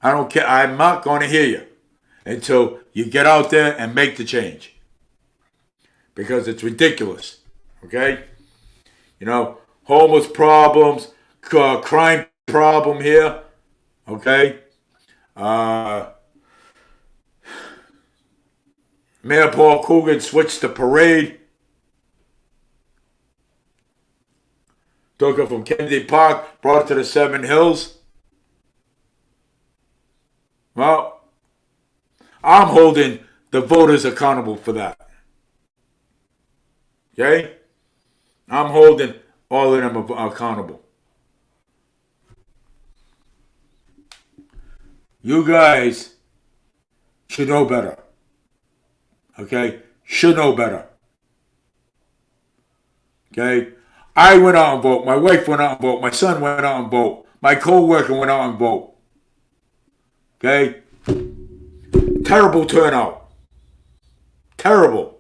I don't care. I'm not going to hear you until you get out there and make the change. Because it's ridiculous. Okay? Homeless problems, crime problem here. Okay? Mayor Paul Coogan switched the parade. Took it from Kennedy Park, brought it to the Seven Hills. Well, I'm holding the voters accountable for that. Okay? I'm holding all of them accountable. You guys should know better. Okay? Should know better. Okay? I went out and voted. My wife went out and voted. My son went out and voted. My co-worker went out and voted. Okay? Terrible turnout. Terrible.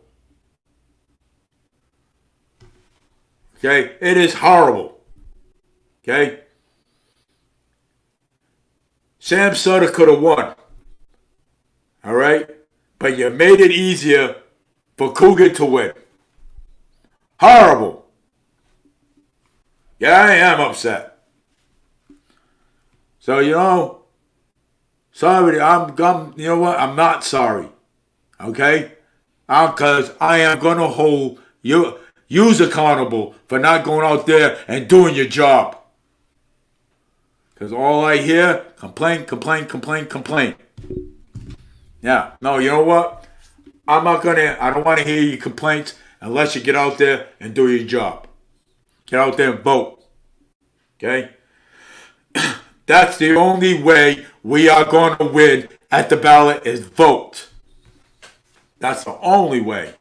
Okay? It is horrible. Okay? Sam Sutter could have won. All right? But you made it easier for Cougar to win. Horrible. Yeah, I am upset. So, sorry, you know what? I'm not sorry. Okay? Because I am going to hold yous accountable for not going out there and doing your job. Because all I hear, complain, complain, complain, complain. Yeah, no, you know what? I don't want to hear your complaints unless you get out there and do your job. Get out there and vote. Okay? That's the only way we are going to win at the ballot is vote. That's the only way.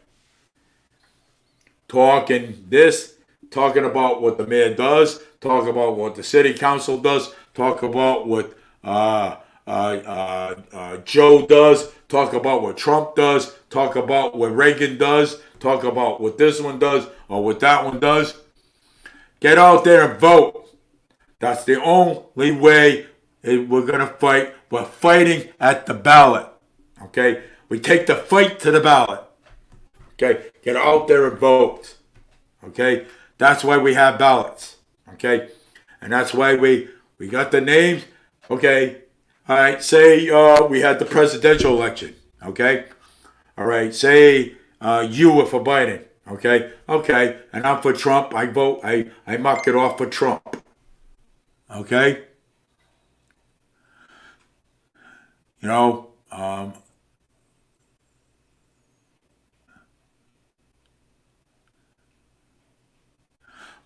Talking about what the mayor does, talk about what the city council does, talk about what Joe does, talk about what Trump does, talk about what Reagan does, talk about what this one does or what that one does. Get out there and vote. That's the only way we're going to fight. We're fighting at the ballot. Okay? We take the fight to the ballot. Okay? Get out there and vote. Okay? That's why we have ballots. Okay? And that's why we got the names. Okay? All right. Say we had the presidential election. Okay? All right. Say you were for Biden. Okay? Okay. And I'm for Trump. I vote. I mark it off for Trump. Okay?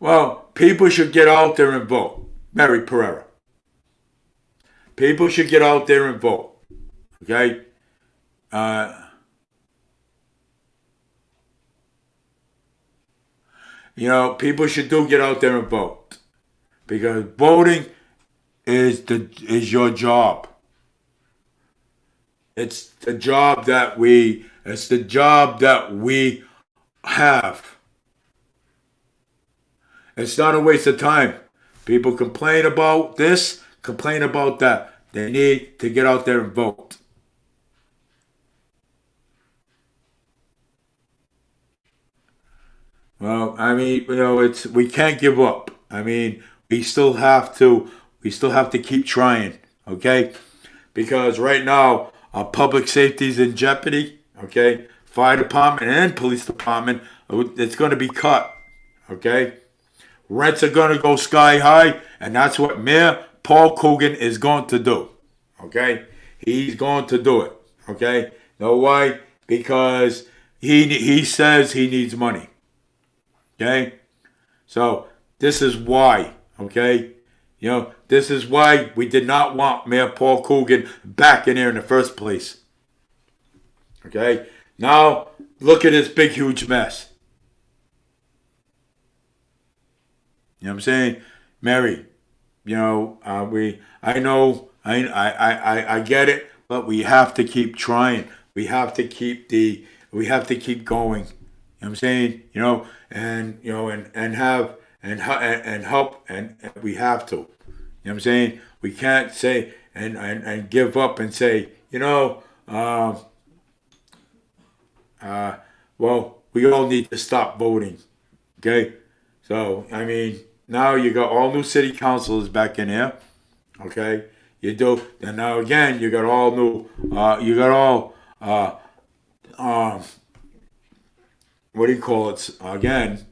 Well, people should get out there and vote. Mary Pereira. People should get out there and vote. Okay? People should get out there and vote. Because voting is your job. It's the job that we have. It's not a waste of time. People complain about this, complain about that. They need to get out there and vote. Well, I mean, we can't give up. I mean, we still have to keep trying, okay? Because right now our public safety is in jeopardy, okay? Fire department and police department, it's going to be cut, okay? Rents are going to go sky high, and that's what Mayor Paul Coogan is going to do. Okay? He's going to do it. Okay? Know why? Because he says he needs money. Okay? So, this is why. Okay? This is why we did not want Mayor Paul Coogan back in there in the first place. Okay? Now, look at this big, huge mess. You know what I'm saying? Mary, I get it, but we have to keep trying. We have to keep going. You know what I'm saying? And help, and we have to. You know what I'm saying? We can't say and give up and say, well, we all need to stop voting. Okay? So, I mean, now you got all new city councilors back in here. Okay? You do. And now again, you got all new, what do you call it? Again,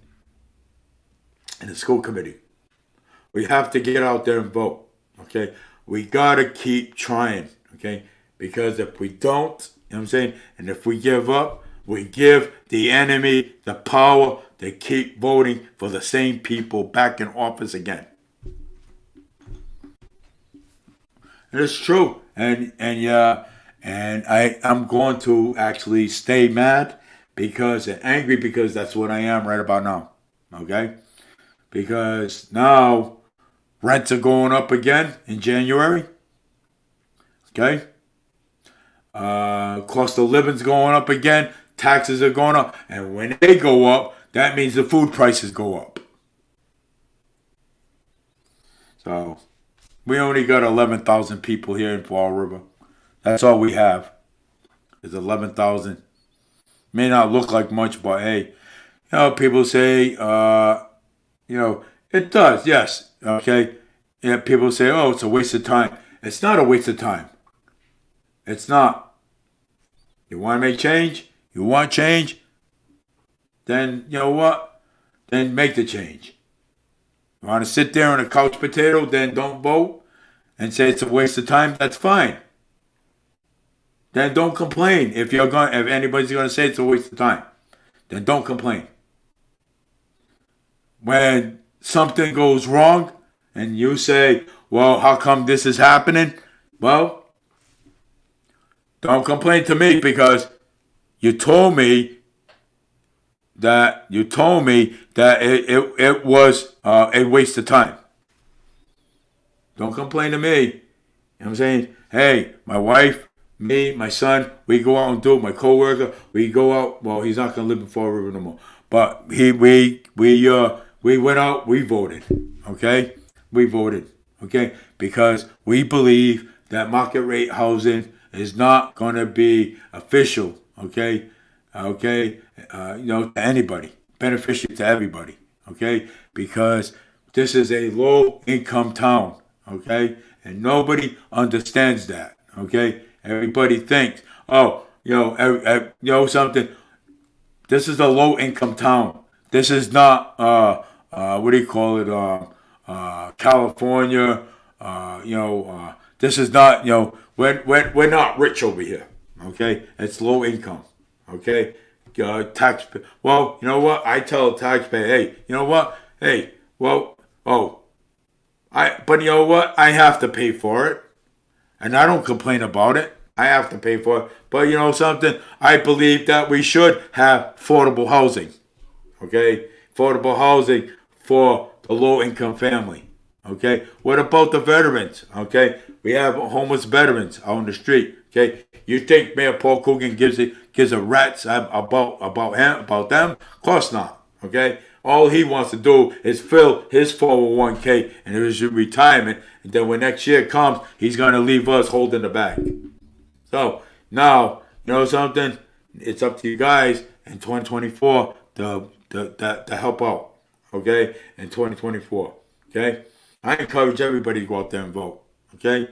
in the school committee. We have to get out there and vote. Okay? We got to keep trying. Okay? Because if we don't, you know what I'm saying? And if we give up, we give the enemy the power to keep voting for the same people back in office again. And it's true. And I'm going to actually stay mad and angry because that's what I am right about now. Okay? Because now rents are going up again in January. Okay? Cost of living's going up again. Taxes are going up. And when they go up, that means the food prices go up. So, we only got 11,000 people here in Fall River. That's all we have is 11,000. may not look like much, but hey, people say, it does. Yes. Okay. Yeah. People say, oh, it's a waste of time. It's not a waste of time. It's not. You want to make change? You want change? Then you know what? Then make the change. You want to sit there on a couch potato? Then don't vote and say it's a waste of time. That's fine. Then don't complain if anybody's going to say it's a waste of time. Then don't complain. When something goes wrong and you say, well, how come this is happening? Well, don't complain to me because you told me that it was a waste of time. Don't complain to me. You know what I'm saying? Hey, my wife, me, my son, we go out and do it. My coworker, we go out. Well, he's not gonna live in Fall River no more. But we went out. We voted. Okay, we voted. Okay, because we believe that market rate housing is not gonna be official. Okay, to anybody, beneficial to everybody. Okay, because this is a low income town. Okay, and nobody understands that. Okay, everybody thinks, oh, something. This is a low income town. This is not what do you call it? California. This is not we're not rich over here. Okay, it's low income. Okay, tax. Well, you know what? I tell a taxpayer, hey, you know what? Hey, well, oh, but you know what? I have to pay for it. And I don't complain about it. I have to pay for it. But you know something? I believe that we should have affordable housing. Okay? Affordable housing for the low income family. Okay? What about the veterans? Okay? We have homeless veterans out on the street. Okay? You think Mayor Paul Coogan gives a rat's about them? Of course not. Okay? All he wants to do is fill his 401k and his retirement. And then when next year comes, he's going to leave us holding the bag. So now, you know something? It's up to you guys in 2024 to help out. Okay? In 2024. Okay? I encourage everybody to go out there and vote. Okay?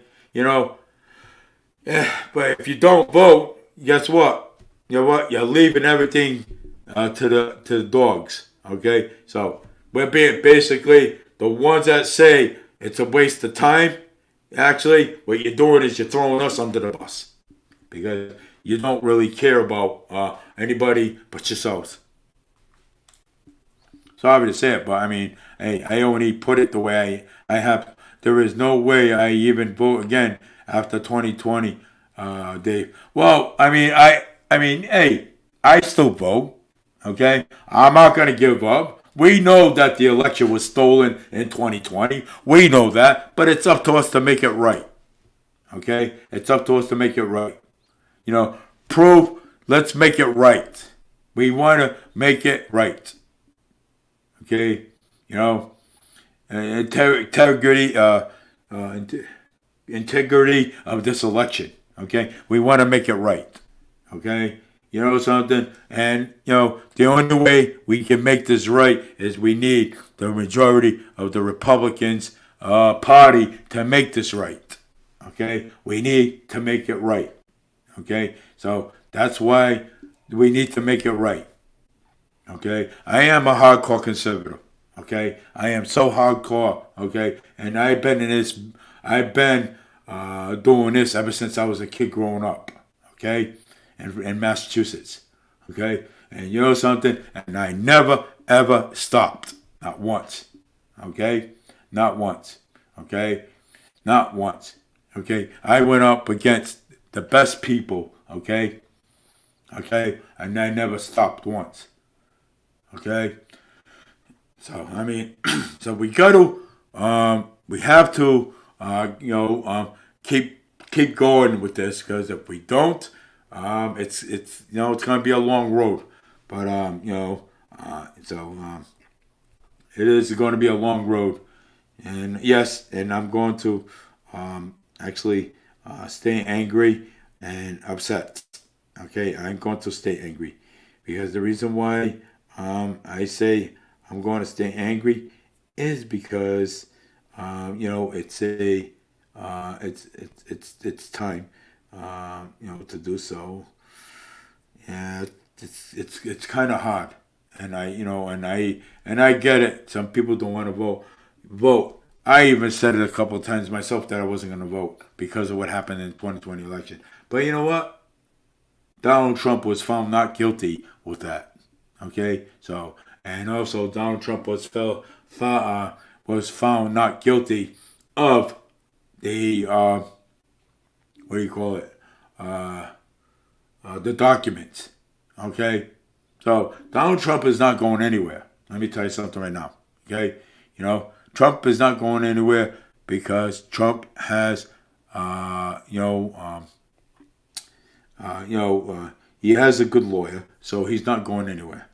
But if you don't vote, guess what? You know what? You're leaving everything to the dogs. Okay, so we're being basically the ones that say it's a waste of time. Actually, what you're doing is you're throwing us under the bus because you don't really care about anybody but yourselves. Sorry to say it, but I mean, hey, I only put it the way I have. There is no way I even vote again after 2020, Dave. Well, hey, I still vote. Okay? I'm not going to give up. We know that the election was stolen in 2020. We know that. But it's up to us to make it right. Okay? It's up to us to make it right. Let's make it right. We want to make it right. Okay? Integrity, integrity of this election. Okay? We want to make it right. Okay? You know something? And, the only way we can make this right is we need the majority of the Republicans party to make this right. Okay? We need to make it right. Okay? So that's why we need to make it right. Okay? I am a hardcore conservative. Okay? I am so hardcore. Okay? And I've been doing this ever since I was a kid growing up. Okay? In Massachusetts. Okay? And you know something? And I never, ever stopped. Not once. Okay? Not once. Okay? Not once. Okay? I went up against the best people. Okay? Okay? And I never stopped once. Okay? So, I mean, so we got to, we have to, keep going with this because if we don't, it's gonna be a long road, but it is going to be a long road, and yes, and I'm going to actually stay angry and upset. Okay, I'm going to stay angry Because the reason why I say I'm going to stay angry is because it's a it's time to do so. Yeah, it's kind of hard, and I get it. Some people don't want to vote. I even said it a couple of times myself that I wasn't going to vote because of what happened in the 2020 election. But you know what? Donald Trump was found not guilty with that. Okay, so and also Donald Trump was found not guilty of the what do you call it? Uh, the documents. Okay, so Donald Trump is not going anywhere. Let me tell you something right now. Okay, Trump is not going anywhere because Trump has uh, you know um, he has a good lawyer, so he's not going anywhere.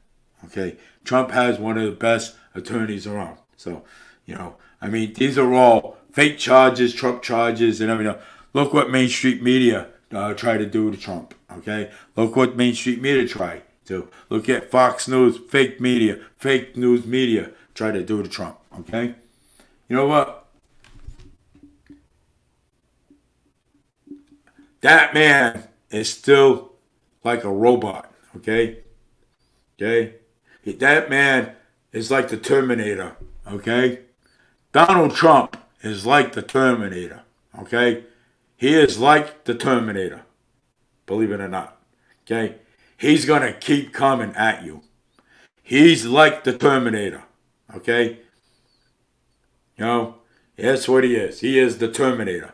Okay, Trump has one of the best attorneys around. So, I mean, these are all fake charges, Trump charges, and everything. Look what Main Street Media tried to do to Trump. Okay, look what Main Street Media tried to. Look at Fox News, fake news media tried to do to Trump. Okay, you know what? That man is still like a robot. Okay, okay. That man is like the Terminator. Okay, Donald Trump is like the Terminator. Okay, he is like the Terminator. Believe it or not. Okay, he's gonna keep coming at you. He's like the Terminator. Okay, that's what he is. He is the Terminator.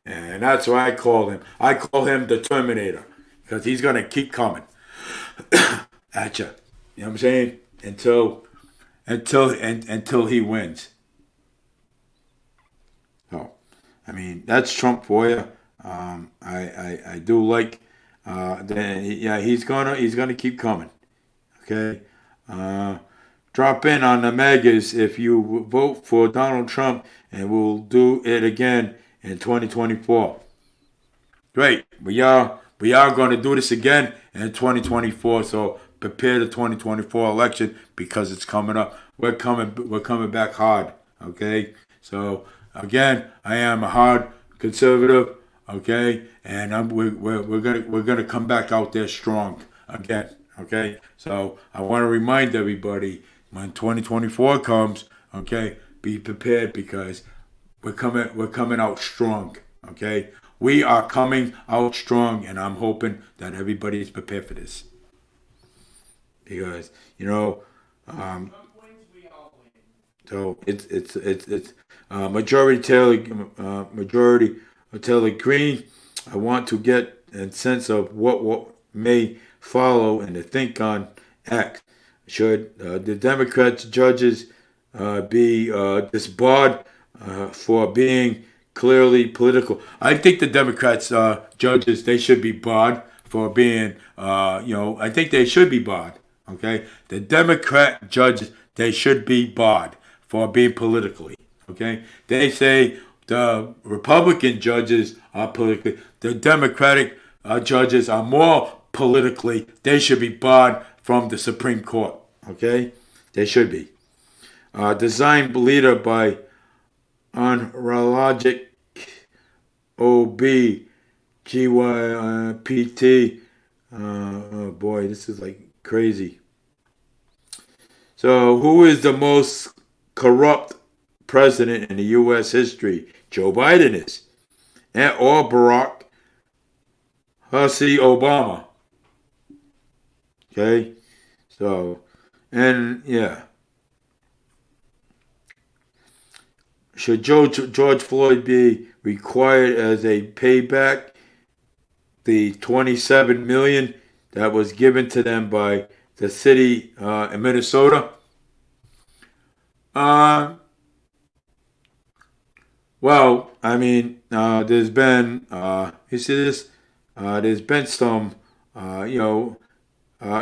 And that's why I call him. I call him the Terminator because he's gonna keep coming at you. You know what I'm saying? Until he wins. So, I mean, that's Trump for you. I do like. Yeah, he's gonna keep coming. Okay. Uh, Drop in on the megas if you vote for Donald Trump, and we'll do it again in 2024. Great. We are going to do this again in 2024. So prepare the 2024 election because it's coming up. We're coming back hard. Okay. So again, I am a hard conservative. Okay, and we're gonna come back out there strong again. Okay. So I want to remind everybody when 2024 comes. Okay, be prepared because we're coming out strong. Okay, we are coming out strong, and I'm hoping that everybody is prepared for this because um, so it's majority Taylor Green. I want to get a sense of what may follow and to think on X. Should the Democrats judges be disbarred for being clearly political? I think the Democrats judges they should be barred for being I think they should be barred. Okay, the Democrat judges they should be barred for being politically. Okay, they say the Republican judges are politically. The Democratic judges are more politically. They should be barred from the Supreme Court. Okay, they should be. Designed leader by Unrologic OB GYPT. Oh boy, this is like crazy. So, who is the most corrupt president in the U.S. history? Joe Biden is, or Barack Hussein Obama. Okay, so and yeah, should George Floyd be required as a payback the 27 million that was given to them by the city in Minnesota? Uh, well, I mean, there's been you see this. There's been some,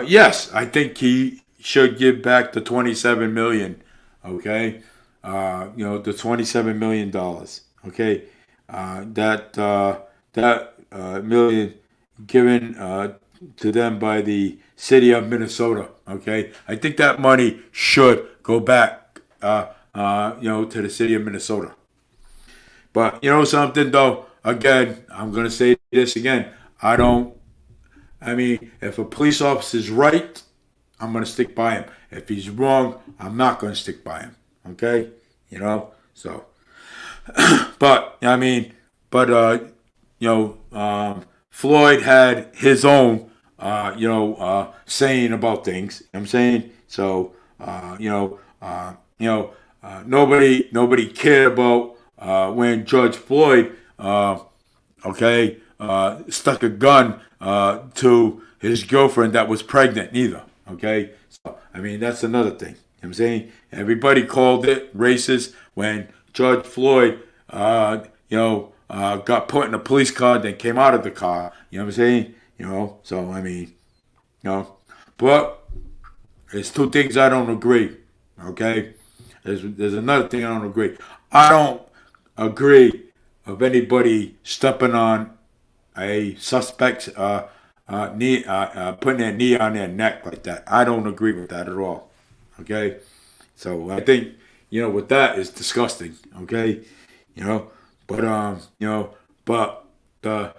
yes, I think he should give back the 27 million. Okay, the 27 million dollars. Okay, that million given to them by the city of Minnesota. Okay, I think that money should go back, to the city of Minnesota. But you know something though, again, I'm gonna say this again. I don't. I mean, if a police officer's right, I'm gonna stick by him. If he's wrong, I'm not gonna stick by him. Okay, you know. So, but I mean, but Floyd had his own, saying about things. You know what I'm saying so. Nobody cared about when George Floyd, stuck a gun to his girlfriend that was pregnant. Neither. Okay, so I mean that's another thing. You know what I'm saying everybody called it racist when George Floyd, got put in a police car, then came out of the car. You know what I'm saying? So I mean, but there's two things I don't agree. Okay, there's another thing I don't agree. I don't agree of anybody stepping on a suspect's knee, putting their knee on their neck like that. I don't agree with that at all. Okay, so I think with that is disgusting. Okay, you know, but but the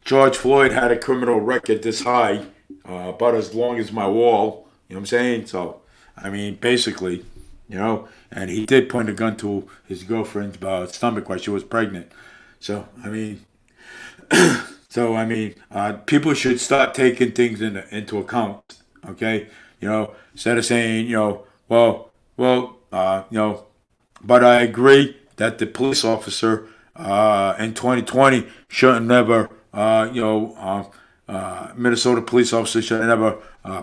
George Floyd had a criminal record this high, about as long as my wall. You know what I'm saying? So, I mean, basically, and he did point a gun to his girlfriend's stomach while she was pregnant. So, I mean, people should start taking things into account. Okay, instead of saying, but I agree that the police officer in 2020 shouldn't never, Minnesota police officer should never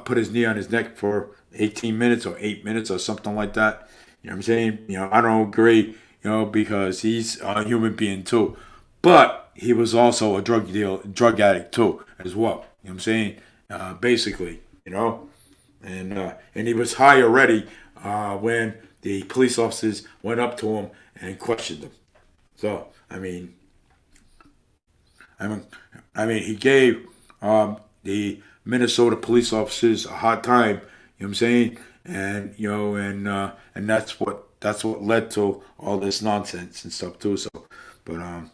put his knee on his neck for 18 minutes or 8 minutes or something like that. You know what I'm saying? I don't agree, because he's a human being too. But he was also a drug addict too, as well. You know what I'm saying? Basically, and he was high already when the police officers went up to him and questioned him. So he gave the Minnesota police officers a hard time. You know what I'm saying? And that's what led to all this nonsense and stuff too. So, but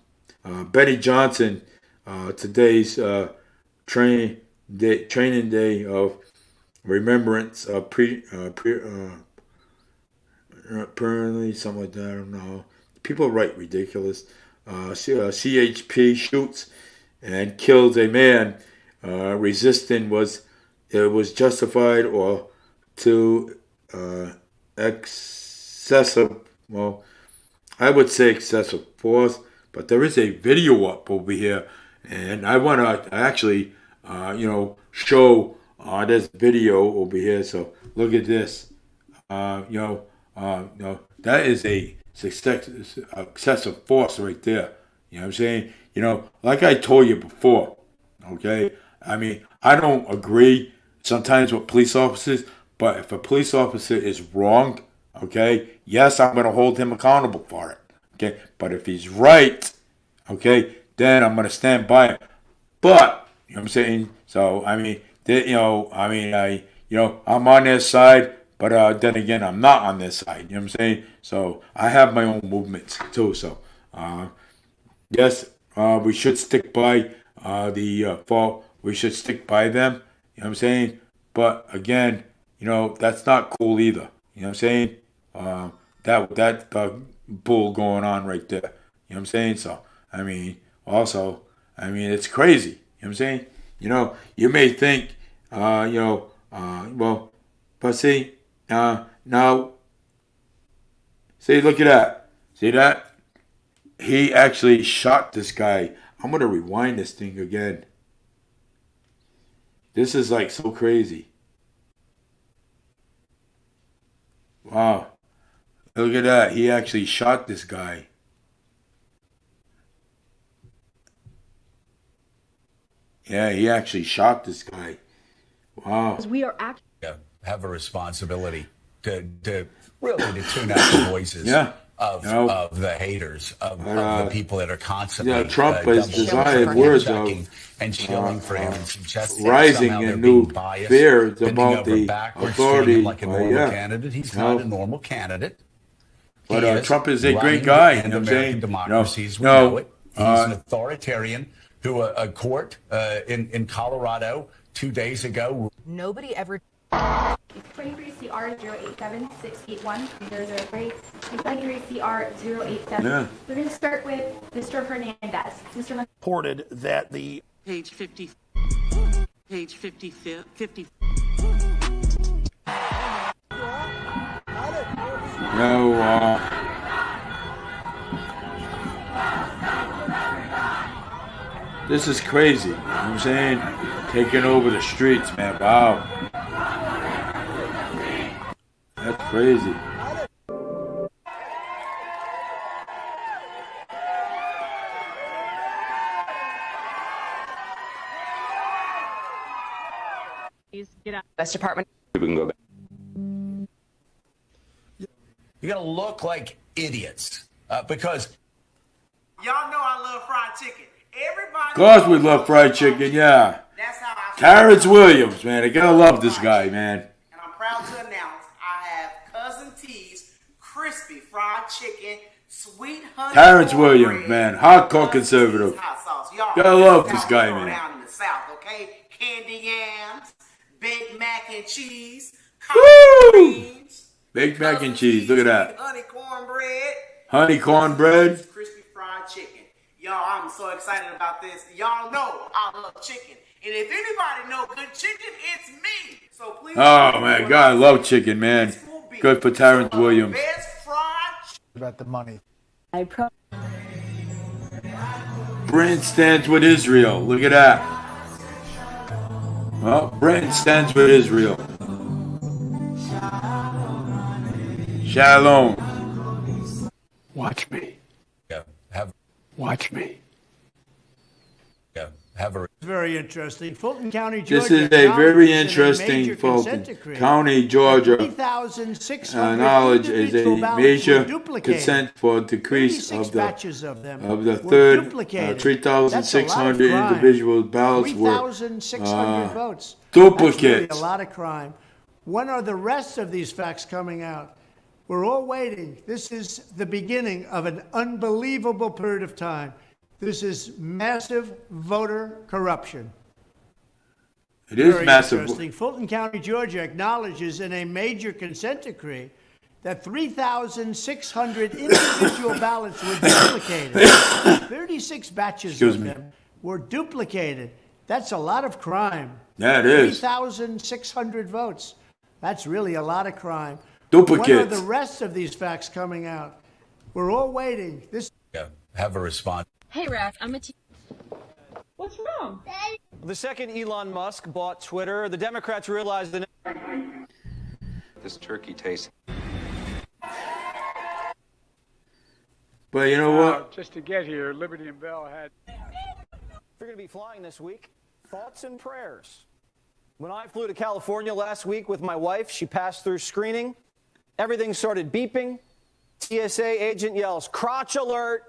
Benny Johnson, today's training day of remembrance, apparently something like that. I don't know. People write ridiculous. CHP shoots and kills a man. Resisting was justified or to excessive. Well, I would say excessive force, but there is a video up over here, and I want to actually, show this video over here. So look at this. That is a excessive force right there. You know what I'm saying? Like I told you before, okay? I mean, I don't agree sometimes with police officers, but if a police officer is wrong, okay, yes, I'm going to hold him accountable for it, okay? But if he's right, okay, then I'm going to stand by him. But, you know what I'm saying? So, I mean, I'm on their side, but then again, I'm not on their side. You know what I'm saying? So I have my own movements too. So yes, we should stick by the fall. We should stick by them. You know what I'm saying? But again, that's not cool either. You know what I'm saying? That bull going on right there. You know what I'm saying? So it's crazy. You know what I'm saying? You may think, but see, now, see, look at that. See that? He actually shot this guy. I'm gonna rewind this thing again. This is like so crazy. Wow. Look at that. He actually shot this guy. Yeah, he actually shot this guy. Wow. We are actually have a responsibility to really to tune out the voices. Yeah. of You know? of the haters, of the people that are constantly Trump has double desired words of checking and shilling for him and suggesting rising somehow they're in being new biased, fears bending about over the backwards, treating him authority. like a normal candidate. He's not a normal candidate. But Trump is a great running guy. to end American democracy as we No, know it. He's an authoritarian who a court in Colorado 2 days ago. Nobody ever. 23CR087681-003. 23CR087. Yeah. We're going to start with Mr. Hernandez. Mr. Reported that the Page 50. Page 50. 50. no. This is crazy. You know what I'm saying? Taking over the streets, man. Wow. That's crazy. get out. U.S. Department. We can go back. You're going to look like idiots because y'all know I love fried chicken. Everybody. Of course we love fried chicken, yeah. That's how I feel. Terrence Williams, man. I gotta love this guy, man. And I'm proud to announce I have Cousin T's crispy fried chicken, sweet honey. Terrence cornbread, Williams, man. Hardcore Cousin T's conservative. hot sauce. Y'all, Gotta love this is this how guy, we go man. Down in the South, okay? Candy yams, baked mac and cheese, Woo! collard greens, Baked mac and Cousin cheese. T's Look at that. sweet honey cornbread. Honey cornbread. Crispy fried chicken. Y'all, I'm so excited about this. Y'all know I love chicken. And if anybody know good chicken, it's me. So please. Oh, man. God, I love chicken, man. Good for Terrence Williams. Best fried about the money. Brent stands with Israel. Look at that. Well, Brent stands with Israel. Shalom. Watch me. Watch me. have a Very interesting. Fulton County, Georgia. This is a very interesting Fulton County, Georgia. 3,600 Knowledge is individual a ballots major were duplicated. consent for decrease 36 of the batches of them the were third duplicated. 3,600 That's a lot of individual ballots were 3,600 votes. duplicates. That's really a lot of crime. When are the rest of these facts coming out? We're all waiting. This is the beginning of an unbelievable period of time. This is massive voter corruption. It is Very massive. interesting. Fulton County, Georgia acknowledges in a major consent decree that 3,600 individual ballots were duplicated. 36 batches of them were duplicated. That's a lot of crime. Yeah, it is. 3,600 votes. That's really a lot of crime. Duplicates. When are the rest of these facts coming out? We're all waiting. This have a response. Hey, Raph, I'm a What's wrong? The second Elon Musk bought Twitter, the Democrats realized the... This turkey tastes. But you know what? Just to get here, Liberty and Bell had... If you're going to be flying this week, thoughts and prayers. When I flew to California last week with my wife, she passed through screening. Everything started beeping. TSA agent yells, "Crotch alert."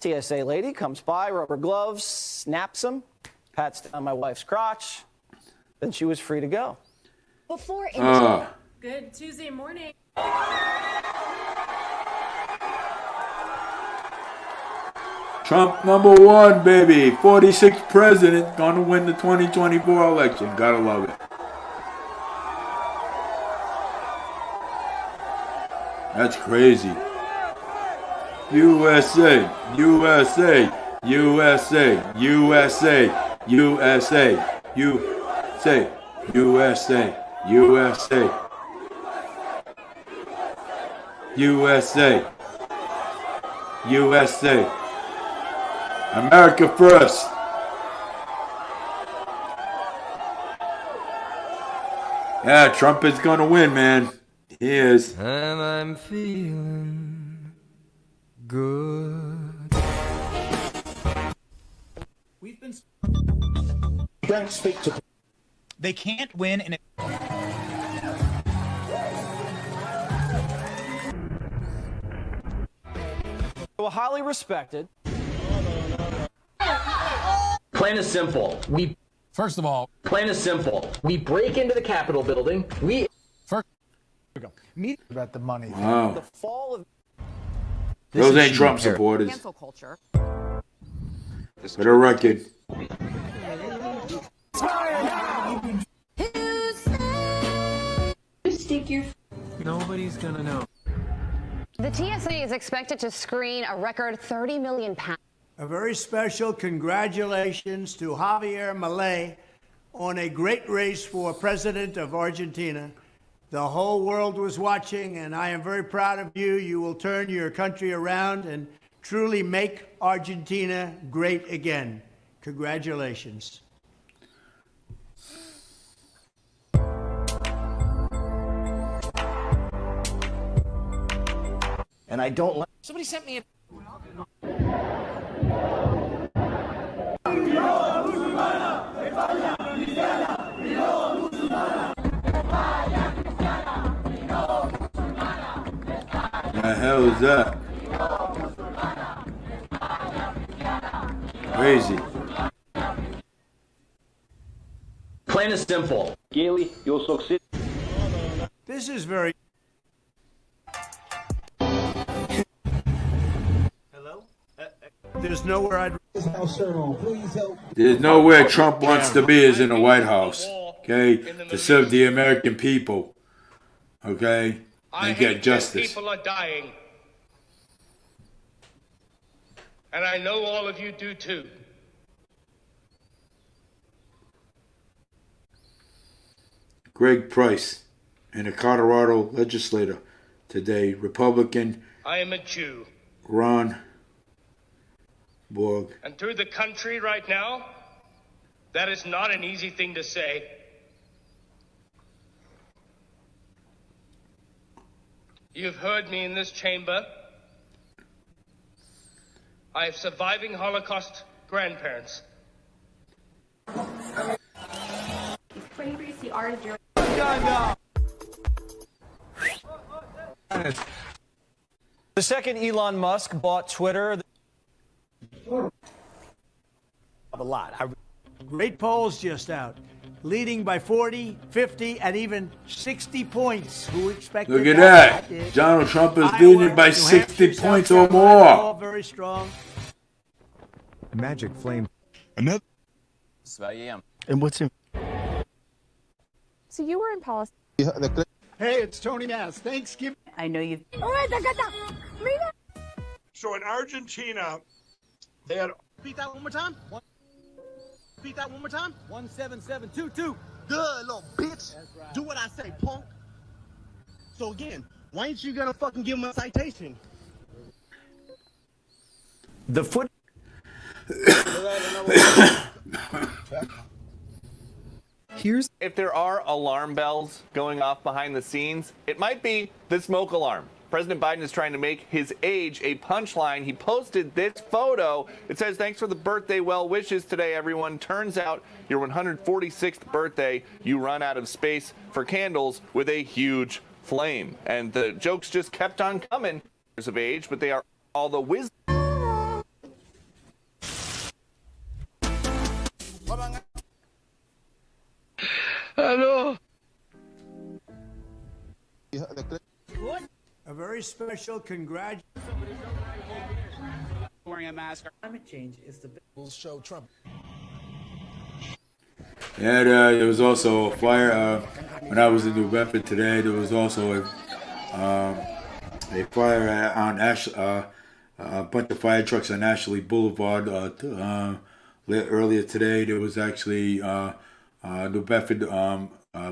TSA lady comes by, rubber gloves, snaps them, pats down my wife's crotch. Then she was free to go. Before Good Tuesday morning. Trump #1, baby. 46th president, gonna win the 2024 election. Gotta love it. That's crazy. USA, USA, USA, USA, USA, USA, USA, USA, USA, USA. America first. Yeah, Trump is gonna win, man. He is. And I'm feeling good. We've been. Don't speak to... They can't win in a. A highly respected. Plain and simple. First of all, Plain and simple. We break into the Capitol building. meet about the money. Wow. The fall of. Those ain't Trump supporters. Cancel culture. For the record. Nobody's gonna know. The TSA is expected to screen a record 30 million pounds. A very special congratulations to Javier Milei on a great race for president of Argentina. The whole world was watching, and I am very proud of you. You will turn your country around and truly make Argentina great again. Congratulations. And I don't like. Somebody sent me a. The hell is that? Crazy. Plain and simple. Gailey, you'll succeed. This is very. Hello? There's nowhere I'd. There's nowhere Trump wants to be is in the White House. Okay? To serve the American people. Okay? And get justice. People are dying. And I know all of you do too. Greg Price, and a Colorado legislator today, Republican I am a Jew. Ron Borg. And through the country right now, that is not an easy thing to say. You've heard me in this chamber. I have surviving Holocaust grandparents. The second Elon Musk bought Twitter. A lot. Great polls just out. Leading by 40, 50, and even 60 points. Who expected Look at that. Donald Trump is leading by 60 points or more. Very strong. Magic Flame. Another. And what's in? So you were in policy. Hey, it's Tony Mass. Thanksgiving. I know you've. So in Argentina, they had. Repeat that one more time. Repeat that one more time. 17722. Good little bitch. Right. Do what I say, punk. So again, why ain't you gonna fucking give him a citation? The foot. Here's if there are alarm bells going off behind the scenes, it might be the smoke alarm. President Biden is trying to make his age a punchline. He posted this photo. It says, "Thanks for the birthday well wishes today, everyone. Turns out your 146th birthday, you run out of space for candles with a huge flame." And the jokes just kept on coming. Years of age, but they are all the wisdom. Hello. A very special congratulations. Wearing a mask. Climate change is the big show Trump. And there was also a fire when I was in New Bedford today. There was also a fire on a bunch of fire trucks on Ashley Boulevard. Earlier today, there was actually New Bedford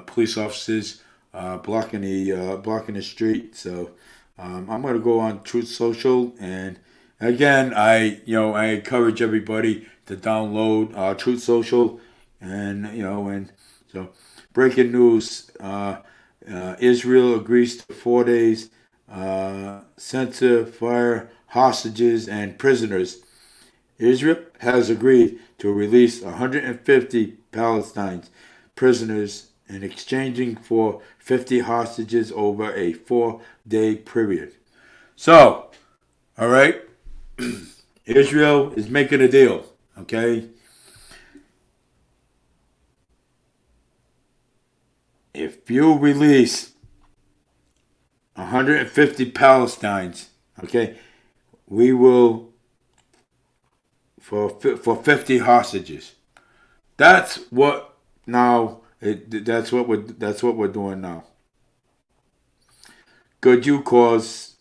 police officers blocking the street. So I'm gonna go on Truth Social, and again, I encourage everybody to download Truth Social. And so breaking news, Israel agrees to 4 days censor fire hostages and prisoners. Israel has agreed to release 150 Palestine prisoners in exchanging for 50 hostages over a 4-day period. So, all right, Israel is making a deal, okay? If you release 150 Palestinians, okay, we will for 50 hostages. That's what now. That's what we're doing now. Could you cause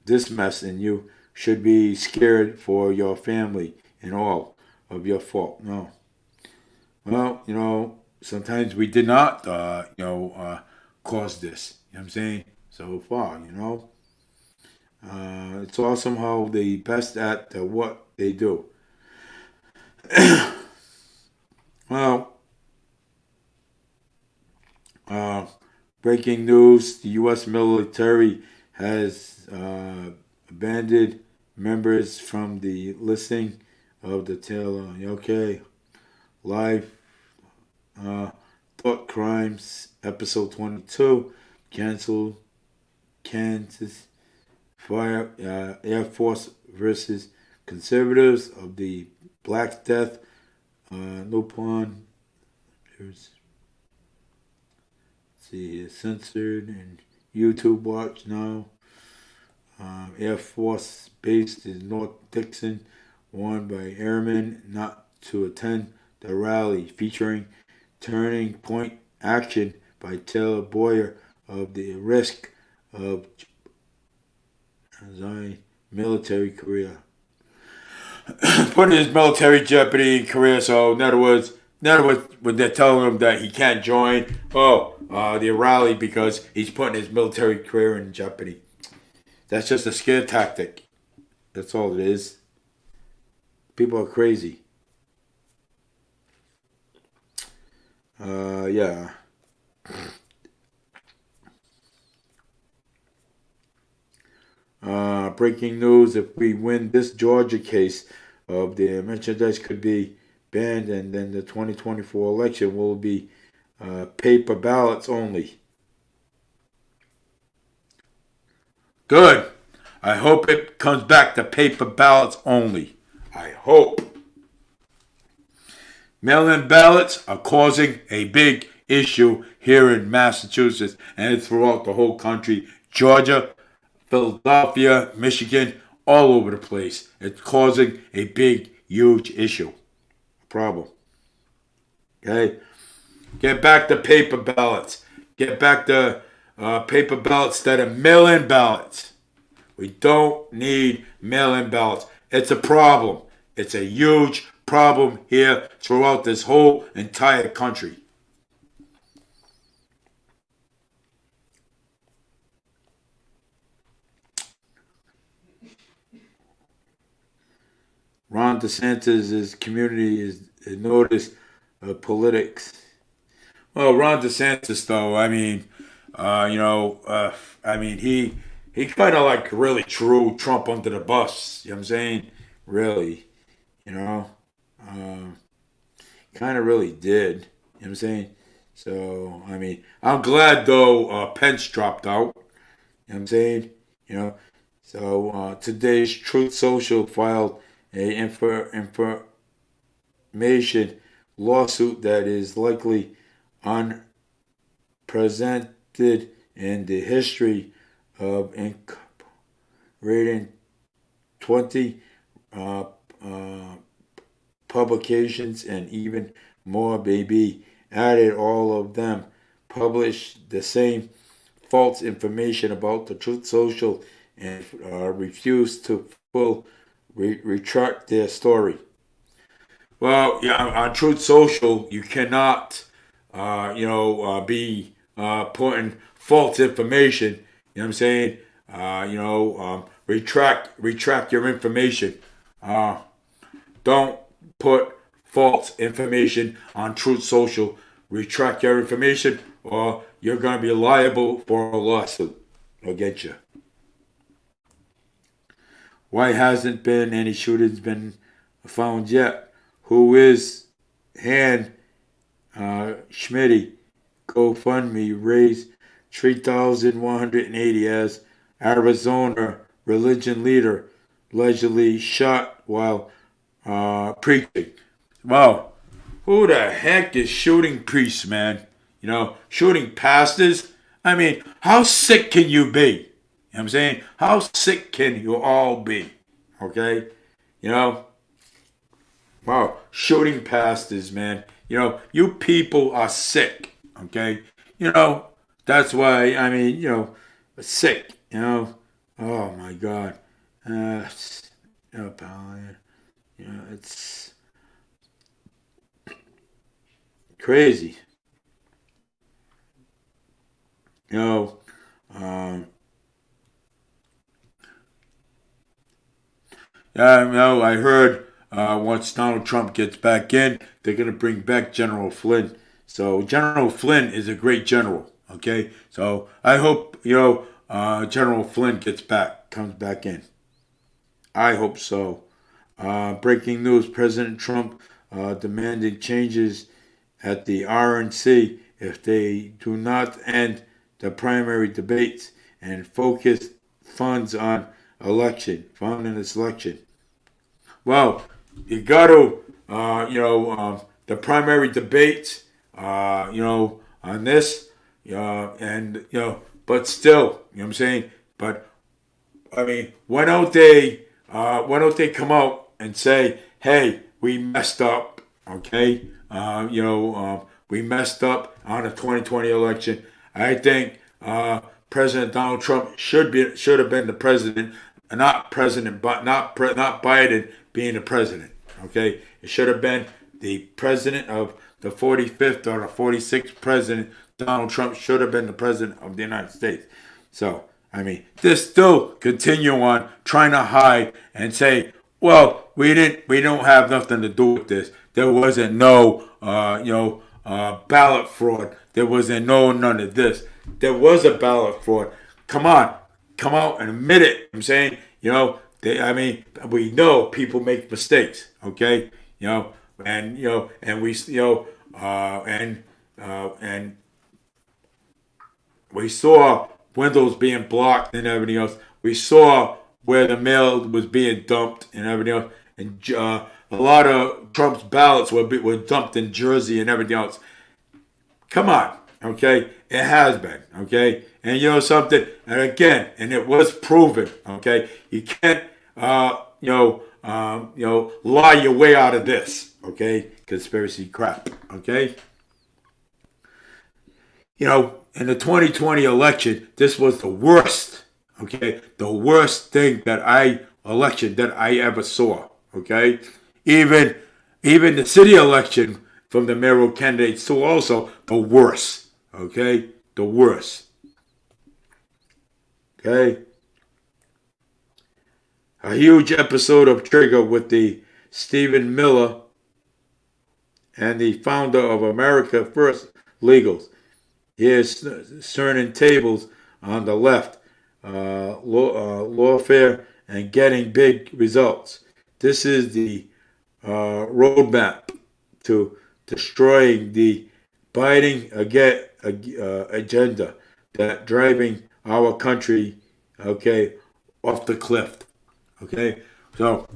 this mess, and you should be scared for your family and all of your fault? No. Well, sometimes we did not, cause this. You know what I'm saying? So far, it's awesome how they best at what they do. Well, breaking news: the U.S. military has abandoned members from the listing of the tail. Okay, live thought crimes episode 22 canceled. Kansas Fire Air Force versus conservatives of the Black Death. Nopon. There's see censored and YouTube watch now. Air Force based in North Dixon, warned by airmen not to attend the rally featuring turning point action by Taylor Boyer of the risk of military career. Putting his military jeopardy career. So in other words, when they're telling him that he can't join the rally because he's putting his military career in jeopardy. That's just a scare tactic. That's all it is. People are crazy. Yeah. Breaking news: if we win this Georgia case, of the merchandise could be banned, and then the 2024 election will be paper ballots only. Good. I hope it comes back to paper ballots only. I hope. Mail-in ballots are causing a big issue here in Massachusetts and throughout the whole country. Georgia, Philadelphia, Michigan, all over the place. It's causing a big, huge issue. Problem. Okay? Get back to paper ballots. Get back to paper ballots instead of mail-in ballots. We don't need mail-in ballots. It's a problem. It's a huge problem here throughout this whole entire country. Ron DeSantis' community is noticed politics. Well, Ron DeSantis, though, he kind of like really threw Trump under the bus. You know what I'm saying? Really, kind of really did. You know what I'm saying? So, I'm glad, though, Pence dropped out. You know what I'm saying? So, today's Truth Social filed a information lawsuit that is likely unprecedented in the history of incorporating 20 publications, and even more may be added. All of them published the same false information about the Truth Social and refused to retract their story. Well, yeah, on Truth Social, you cannot, be putting false information. You know what I'm saying? Retract your information. Don't put false information on Truth Social. Retract your information, or you're going to be liable for a lawsuit against you. Why hasn't been any shootings been found yet? Who is Han Schmitty? GoFundMe raised $3,180 as Arizona religion leader allegedly shot while preaching. Well, who the heck is shooting priests, man? You know, shooting pastors? I mean, how sick can you be? You know what I'm saying? How sick can you all be? Okay? You know? Wow, shooting pastors, man. You know, you people are sick. Okay? You know, that's why, I mean, you know, sick, you know? Oh, my God. You know, pal, you know, it's crazy. You know, yeah, no, I heard once Donald Trump gets back in, they're going to bring back General Flynn. So General Flynn is a great general, okay? So I hope, you know, General Flynn comes back in. I hope so. Breaking news, President Trump demanding changes at the RNC if they do not end the primary debates and focus funds on funding this election. Well, you got to, the primary debates, on this, and, but still, you know what I'm saying? But, I mean, why don't they come out and say, hey, we messed up, okay? We messed up on the 2020 election. I think President Donald Trump should have been the president, not Biden being the president. Okay, it should have been the president of the 45th or the 46th president. Donald Trump should have been the president of the United States. So, I mean, they still continue on trying to hide and say, well, we don't have nothing to do with this. There wasn't no, ballot fraud. There wasn't none of this. There was a ballot fraud. Come on, come out and admit it. I'm saying, we know people make mistakes. Okay, and we saw windows being blocked and everything else. We saw where the mail was being dumped and everything else. And a lot of Trump's ballots were dumped in Jersey and everything else. Come on, okay? It has been, okay? And you know something? And again, and it was proven, okay? You can't, lie your way out of this, okay? Conspiracy crap, okay? In the 2020 election, this was the worst, okay? The worst election that I ever saw, okay? Even the city election from the mayoral candidates saw also the worst, okay? The worst, okay? A huge episode of Trigger with the Stephen Miller and the founder of America First Legals. Here's turning tables on the left, lawfare and getting big results. This is the roadmap to destroying the Biden agenda that driving our country, okay, off the cliff. Okay, so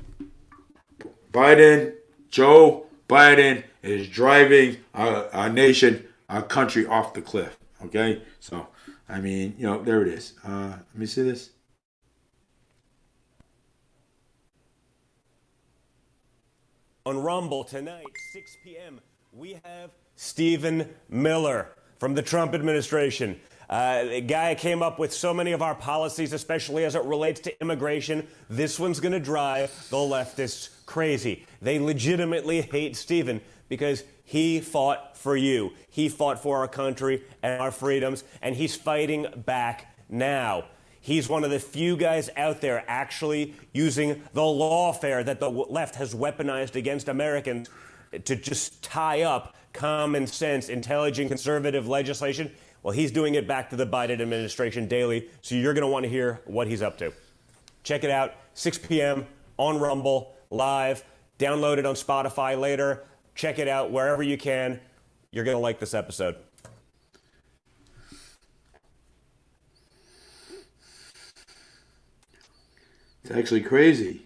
Joe Biden is driving our nation, our country off the cliff. Okay, so I mean, there it is. Let me see this. On Rumble tonight, 6 p.m., we have Stephen Miller from the Trump administration. A guy came up with so many of our policies, especially as it relates to immigration. This one's going to drive the leftists crazy. They legitimately hate Stephen because he fought for you. He fought for our country and our freedoms, and he's fighting back now. He's one of the few guys out there actually using the lawfare that the left has weaponized against Americans to just tie up common sense, intelligent, conservative legislation. Well, he's doing it back to the Biden administration daily, so you're going to want to hear what he's up to. Check it out, 6 p.m. on Rumble, live. Download it on Spotify later. Check it out wherever you can. You're going to like this episode. It's actually crazy.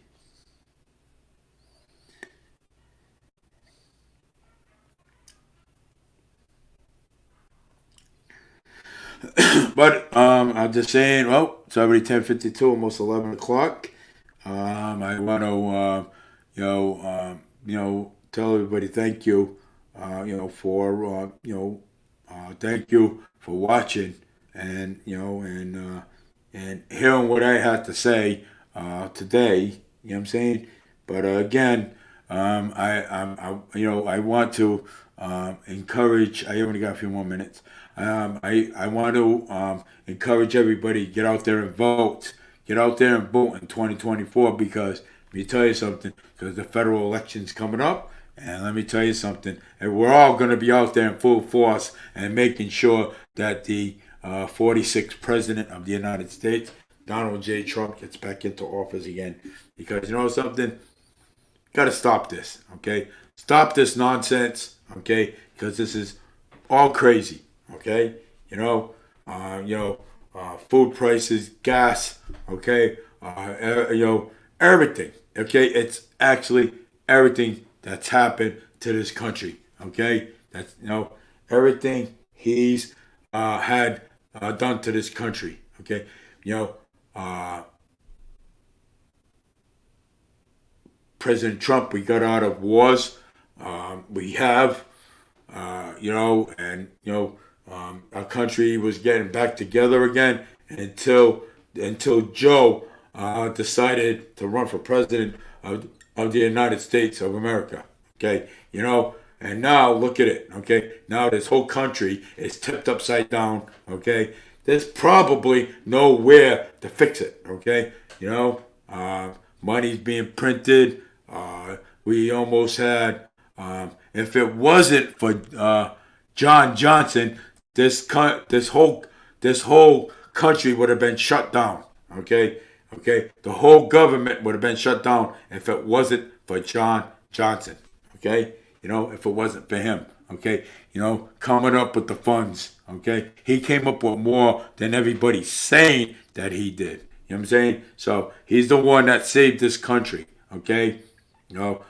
I'm just saying, well, it's already 10:52, almost 11 o'clock. I want to, tell everybody thank you, for, thank you for watching and, and hearing what I had to say today. You know what I'm saying? But again, I want to encourage. I only got a few more minutes. I want to encourage everybody to get out there and vote. Get out there and vote in 2024 because let me tell you something. Because the federal election's coming up, and let me tell you something. And we're all going to be out there in full force and making sure that the 46th president of the United States, Donald J. Trump, gets back into office again. Because you know something. Got to stop this, okay? Stop this nonsense, okay? Because this is all crazy, okay? Food prices, gas, okay? Everything, okay? It's actually everything that's happened to this country, okay? That's everything he's had done to this country, okay? President Trump, we got out of wars. We have, our country was getting back together again until Joe decided to run for president of the United States of America. Okay, and now look at it. Okay, now this whole country is tipped upside down. Okay, there's probably nowhere to fix it. Okay, money's being printed. We almost had, if it wasn't for John Johnson, this whole country would have been shut down. Okay, the whole government would have been shut down if it wasn't for John Johnson. Okay, if it wasn't for him. Okay, coming up with the funds. Okay, he came up with more than everybody's saying that he did. You know what I'm saying? So he's the one that saved this country. Okay.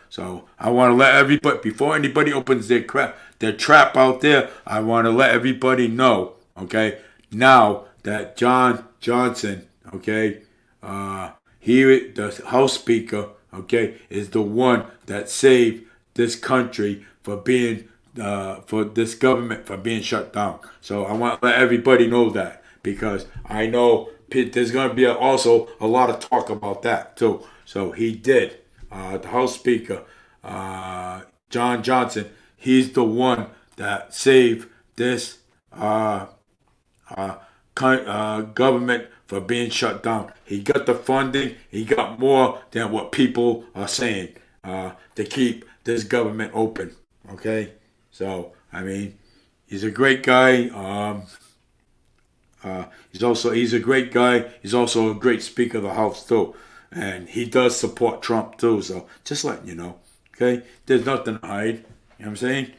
So I want to let everybody, before anybody opens their trap out there, I want to let everybody know, okay, now that John Johnson, okay, the House Speaker, okay, is the one that saved this country for being, for this government from being shut down. So I want to let everybody know that because I know there's going to be also a lot of talk about that too. So he did. The House Speaker, John Johnson, he's the one that saved this government for being shut down. He got the funding. He got more than what people are saying to keep this government open. Okay? So, I mean, he's a great guy. He's a great guy. He's also a great Speaker of the House, too. And he does support Trump too, so just letting you know, okay? There's nothing to hide, you know what I'm saying?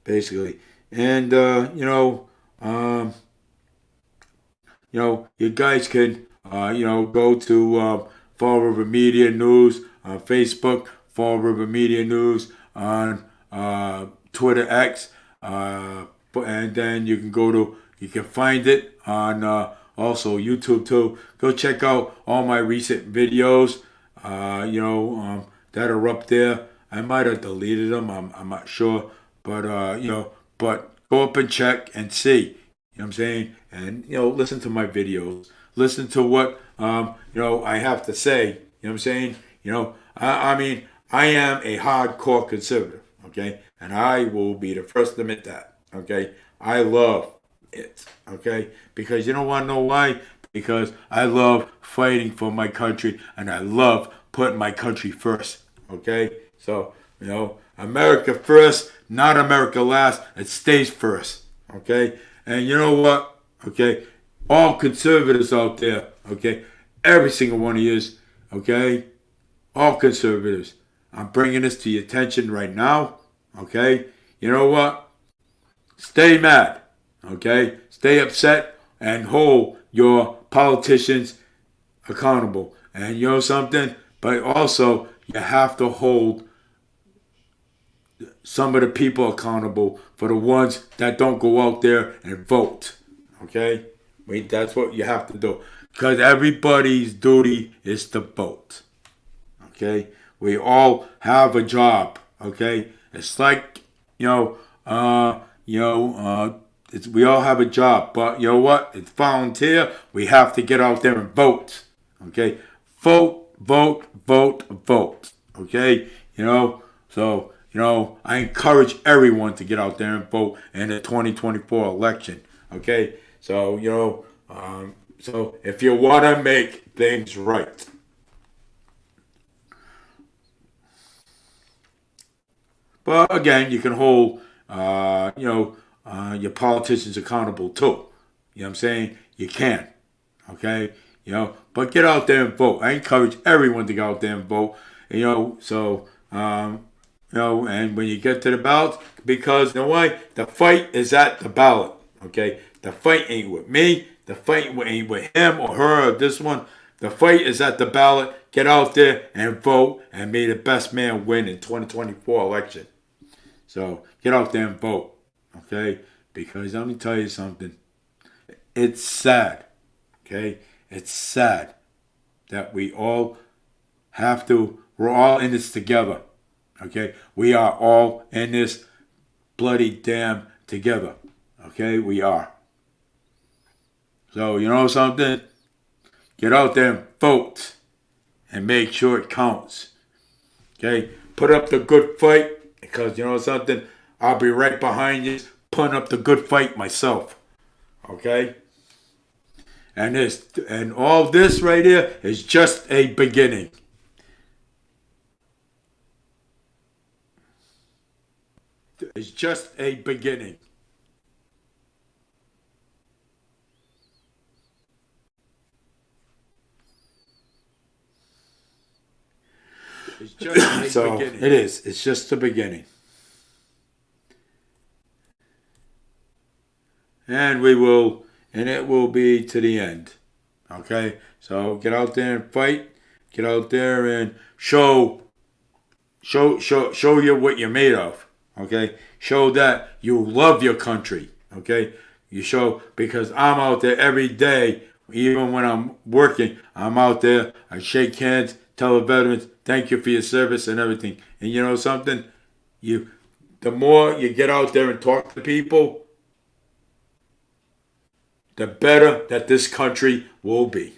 Basically. And, you guys can, go to Fall River Media News on Facebook, Fall River Media News on Twitter X, and then you can find it on also YouTube too. Go check out all my recent videos, that are up there. I might have deleted them. I'm not sure, but but go up and check and see. You know what I'm saying? And listen to my videos. Listen to what I have to say. You know what I'm saying? I mean, I am a hardcore conservative. Okay, and I will be the first to admit that. Okay, I love it, okay? Because you don't want to know why? Because I love fighting for my country and I love putting my country first, okay? So, America first, not America last. It stays first, okay? And you know what? Okay, all conservatives out there, okay? Every single one of you, okay? All conservatives. I'm bringing this to your attention right now, okay? You know what? Stay mad. Okay, stay upset and hold your politicians accountable. And you know something? But also, you have to hold some of the people accountable for the ones that don't go out there and vote. Okay? That's what you have to do. Because everybody's duty is to vote. Okay? We all have a job. Okay? It's like, we all have a job. But you know what? It's volunteer. We have to get out there and vote. Okay? Vote, vote, vote, vote. Okay? So, I encourage everyone to get out there and vote in the 2024 election. Okay? So, so if you want to make things right. But again, you can hold, your politicians accountable too. You know what I'm saying? You can. Okay? But get out there and vote. I encourage everyone to get out there and vote. And when you get to the ballot, because you know why? The fight is at the ballot. Okay? The fight ain't with me. The fight ain't with him or her or this one. The fight is at the ballot. Get out there and vote and may the best man win in 2024 election. So get out there and vote. Okay? Because let me tell you something. It's sad. Okay? It's sad that we're all in this together. Okay? We are all in this bloody damn together. Okay? We are. So, you know something? Get out there and vote. And make sure it counts. Okay? Put up the good fight. Because, you know something? I'll be right behind you. Putting up the good fight myself. Okay? And all this right here is just a beginning. It's just a beginning. It's just a beginning. It is. It's just the beginning. And it will be to the end. Okay? So get out there and fight. Get out there and show you what you're made of. Okay? Show that you love your country. Okay? You show, because I'm out there every day, even when I'm working, I'm out there, I shake hands, tell the veterans, thank you for your service and everything. And you know something? The more you get out there and talk to people, the better that this country will be.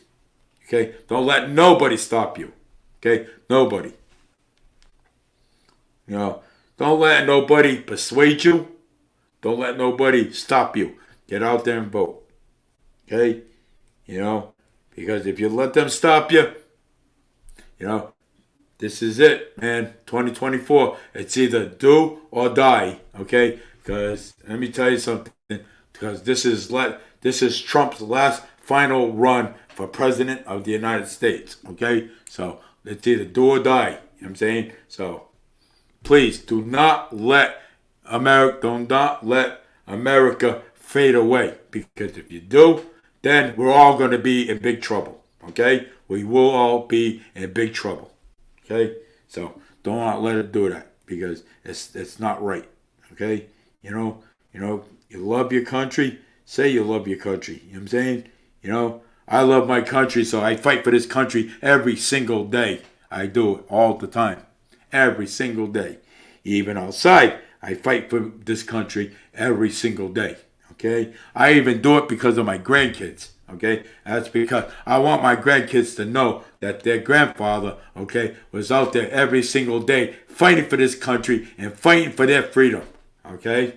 Okay? Don't let nobody stop you. Okay? Nobody. Don't let nobody persuade you. Don't let nobody stop you. Get out there and vote. Okay? Because if you let them stop you, this is it, man. 2024. It's either do or die. Okay? Because let me tell you something. Because this is Trump's last final run for president of the United States. Okay? So it's either do or die. You know what I'm saying? So please do not let America fade away. Because if you do, then we're all going to be in big trouble. Okay? We will all be in big trouble. Okay? So don't let it do that. Because it's not right. Okay? You love your country. Say you love your country. You know what I'm saying? I love my country, so I fight for this country every single day. I do it all the time. Every single day. Even outside, I fight for this country every single day. Okay? I even do it because of my grandkids. Okay? That's because I want my grandkids to know that their grandfather, okay, was out there every single day fighting for this country and fighting for their freedom. Okay?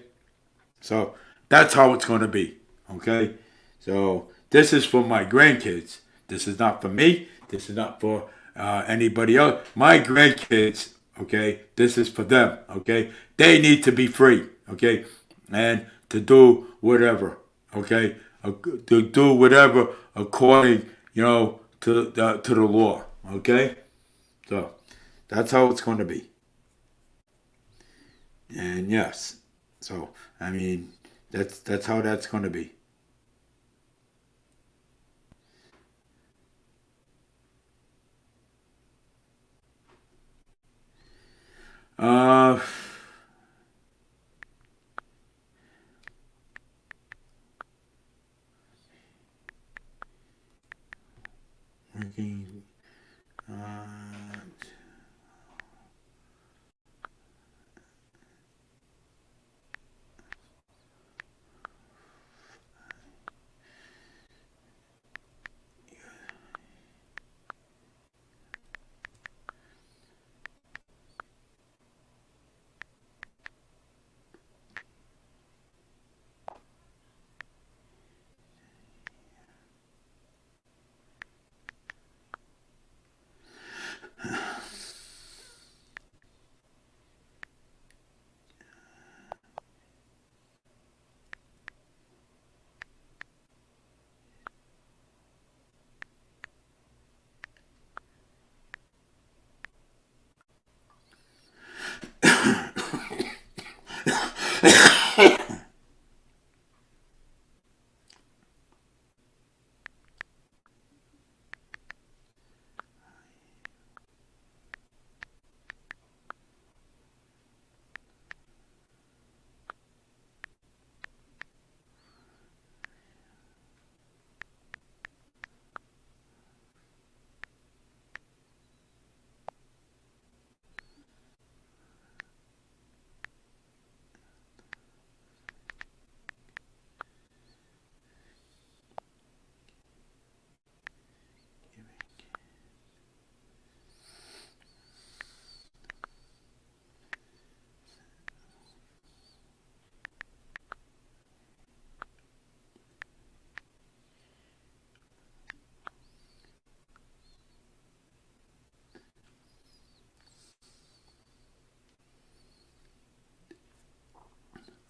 So that's how it's going to be. Okay? So this is for my grandkids. This is not for me. This is not for anybody else. My grandkids, okay, this is for them. Okay? They need to be free. Okay? And to do whatever. Okay? To do whatever according, to the law. Okay? So that's how it's going to be. And yes. So, I mean, that's how that's going to be.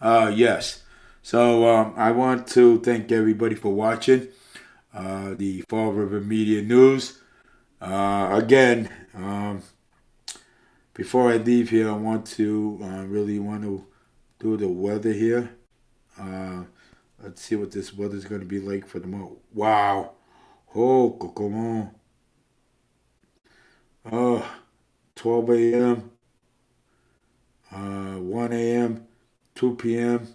Yes. So I want to thank everybody for watching the Fall River Media News. Again, before I leave here, I want to really want to do the weather here. Let's see what this weather is going to be like for tomorrow. Wow. Oh, come on. 12 a.m., 1 a.m., 2 p.m.,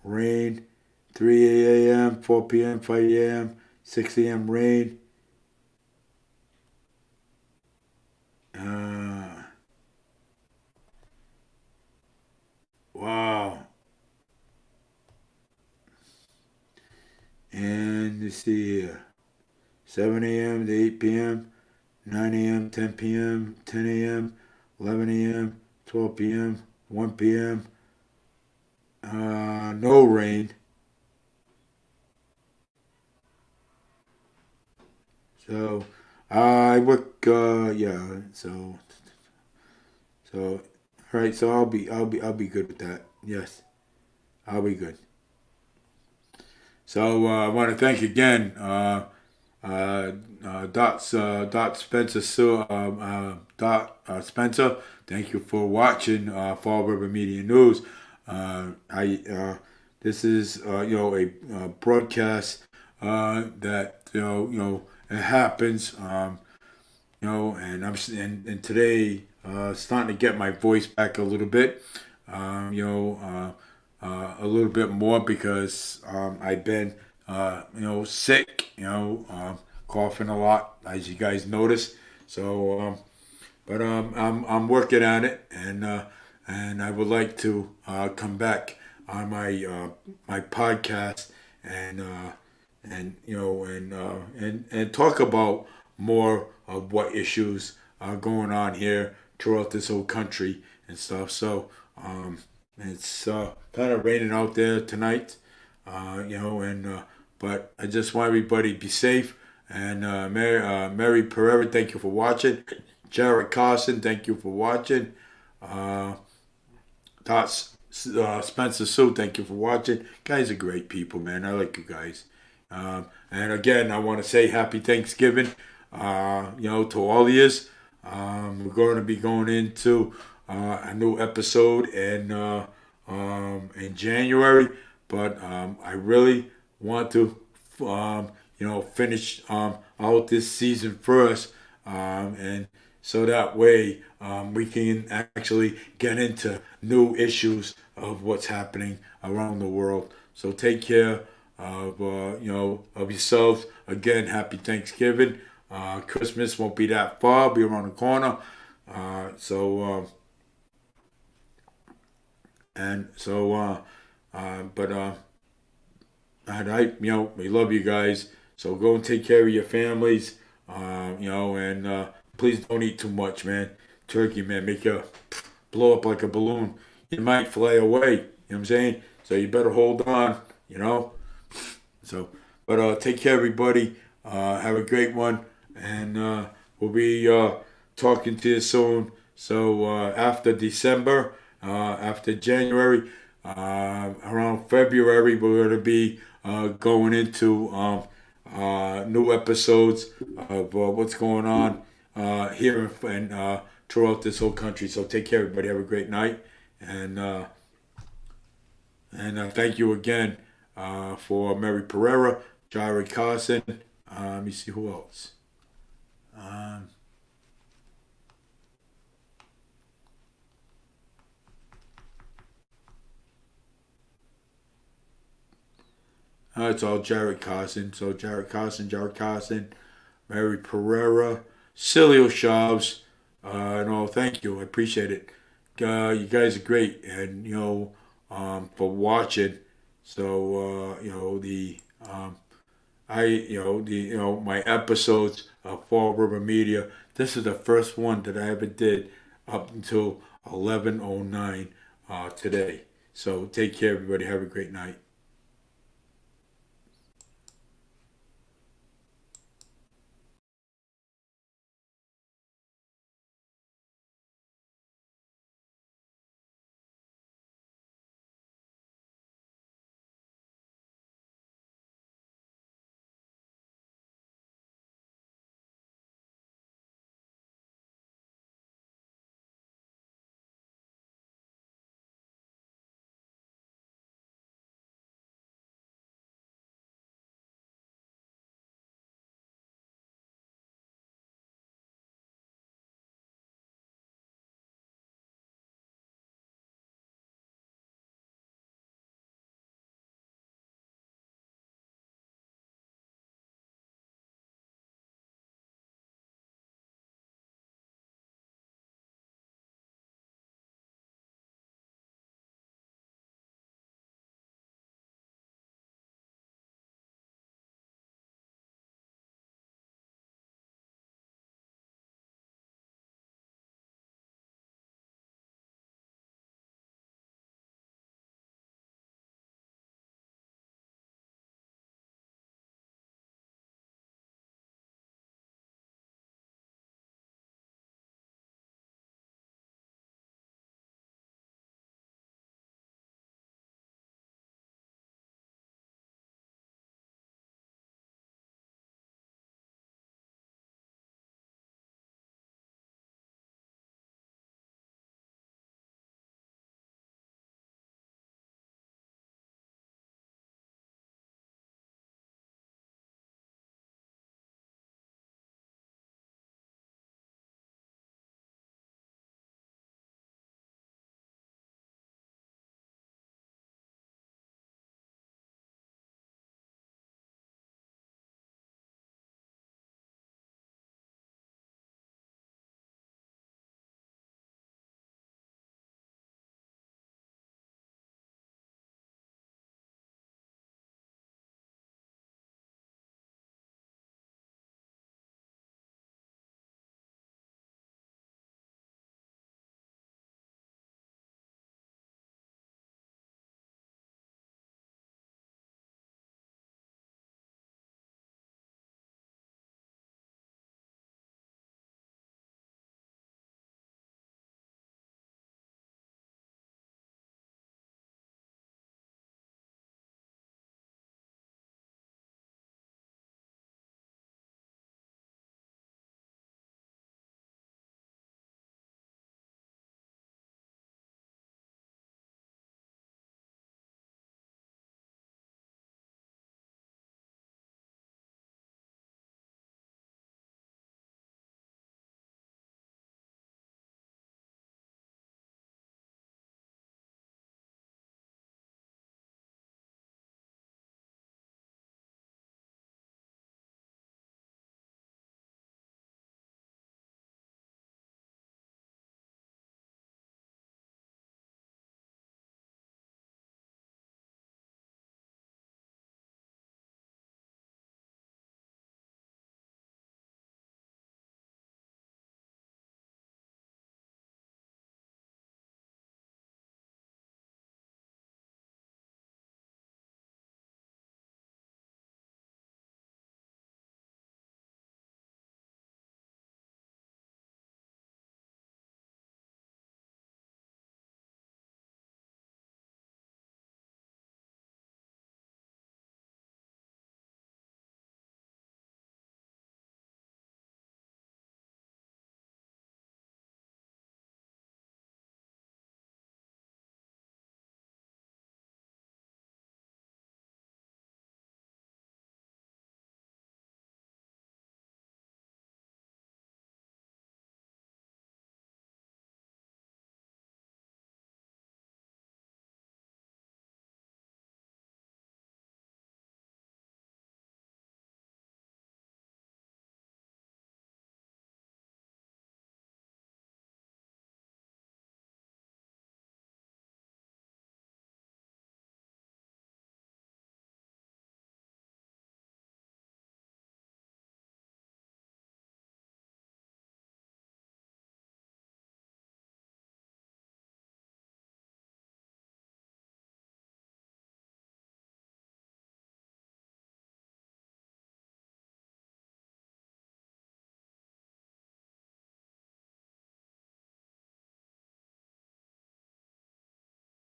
rain, 3 a.m., 4 p.m., 5 a.m., 6 a.m., rain. Wow. And let's see here. 7 a.m. to 8 p.m., 9 a.m., 10 p.m., 10 a.m., 11 a.m., 12 p.m., 1 p.m., no rain. So, I work, yeah, so, all right, so I'll be good with that. Yes, I'll be good. So, I want to thank again, Dot Spencer, Spencer. Thank you for watching Fall River Media News. This is a broadcast that it happens. And and today starting to get my voice back a little bit. A little bit more because I've been sick. Coughing a lot, as you guys notice. So, but I'm working on it, and I would like to come back on my my podcast and talk about more of what issues are going on here throughout this whole country and stuff. So it's kind of raining out there tonight, but I just want everybody to be safe. And Mary Pereira, thank you for watching. Jared Carson, thank you for watching. Spencer Sue, thank you for watching. Guys are great people, man. I like you guys. And again, I want to say happy Thanksgiving, to all of you. We're going to be going into a new episode in January, but I really want to, finish out this season first, and so that way we can actually get into new issues of what's happening around the world. So take care. of of yourselves. Again, happy Thanksgiving. Christmas won't be that far, be around the corner. We love you guys. So go and take care of your families, and please don't eat too much, man. Turkey, man, make you blow up like a balloon. You might fly away, you know what I'm saying? So you better hold on, But take care, everybody. Have a great one. And we'll be talking to you soon. So after December, after January, around February, we're going to be going into new episodes of what's going on here and throughout this whole country. So take care, everybody. Have a great night. And thank you again for Mary Pereira, Jared Carson. Let me see who else. It's all Jared Carson. So Jared Carson, Mary Pereira, Cilio Shavs, and all. Thank you. I appreciate it. You guys are great, and for watching. So my episodes of Fall River Media. This is the first one that I ever did up until 11:09 today. So take care, everybody. Have a great night.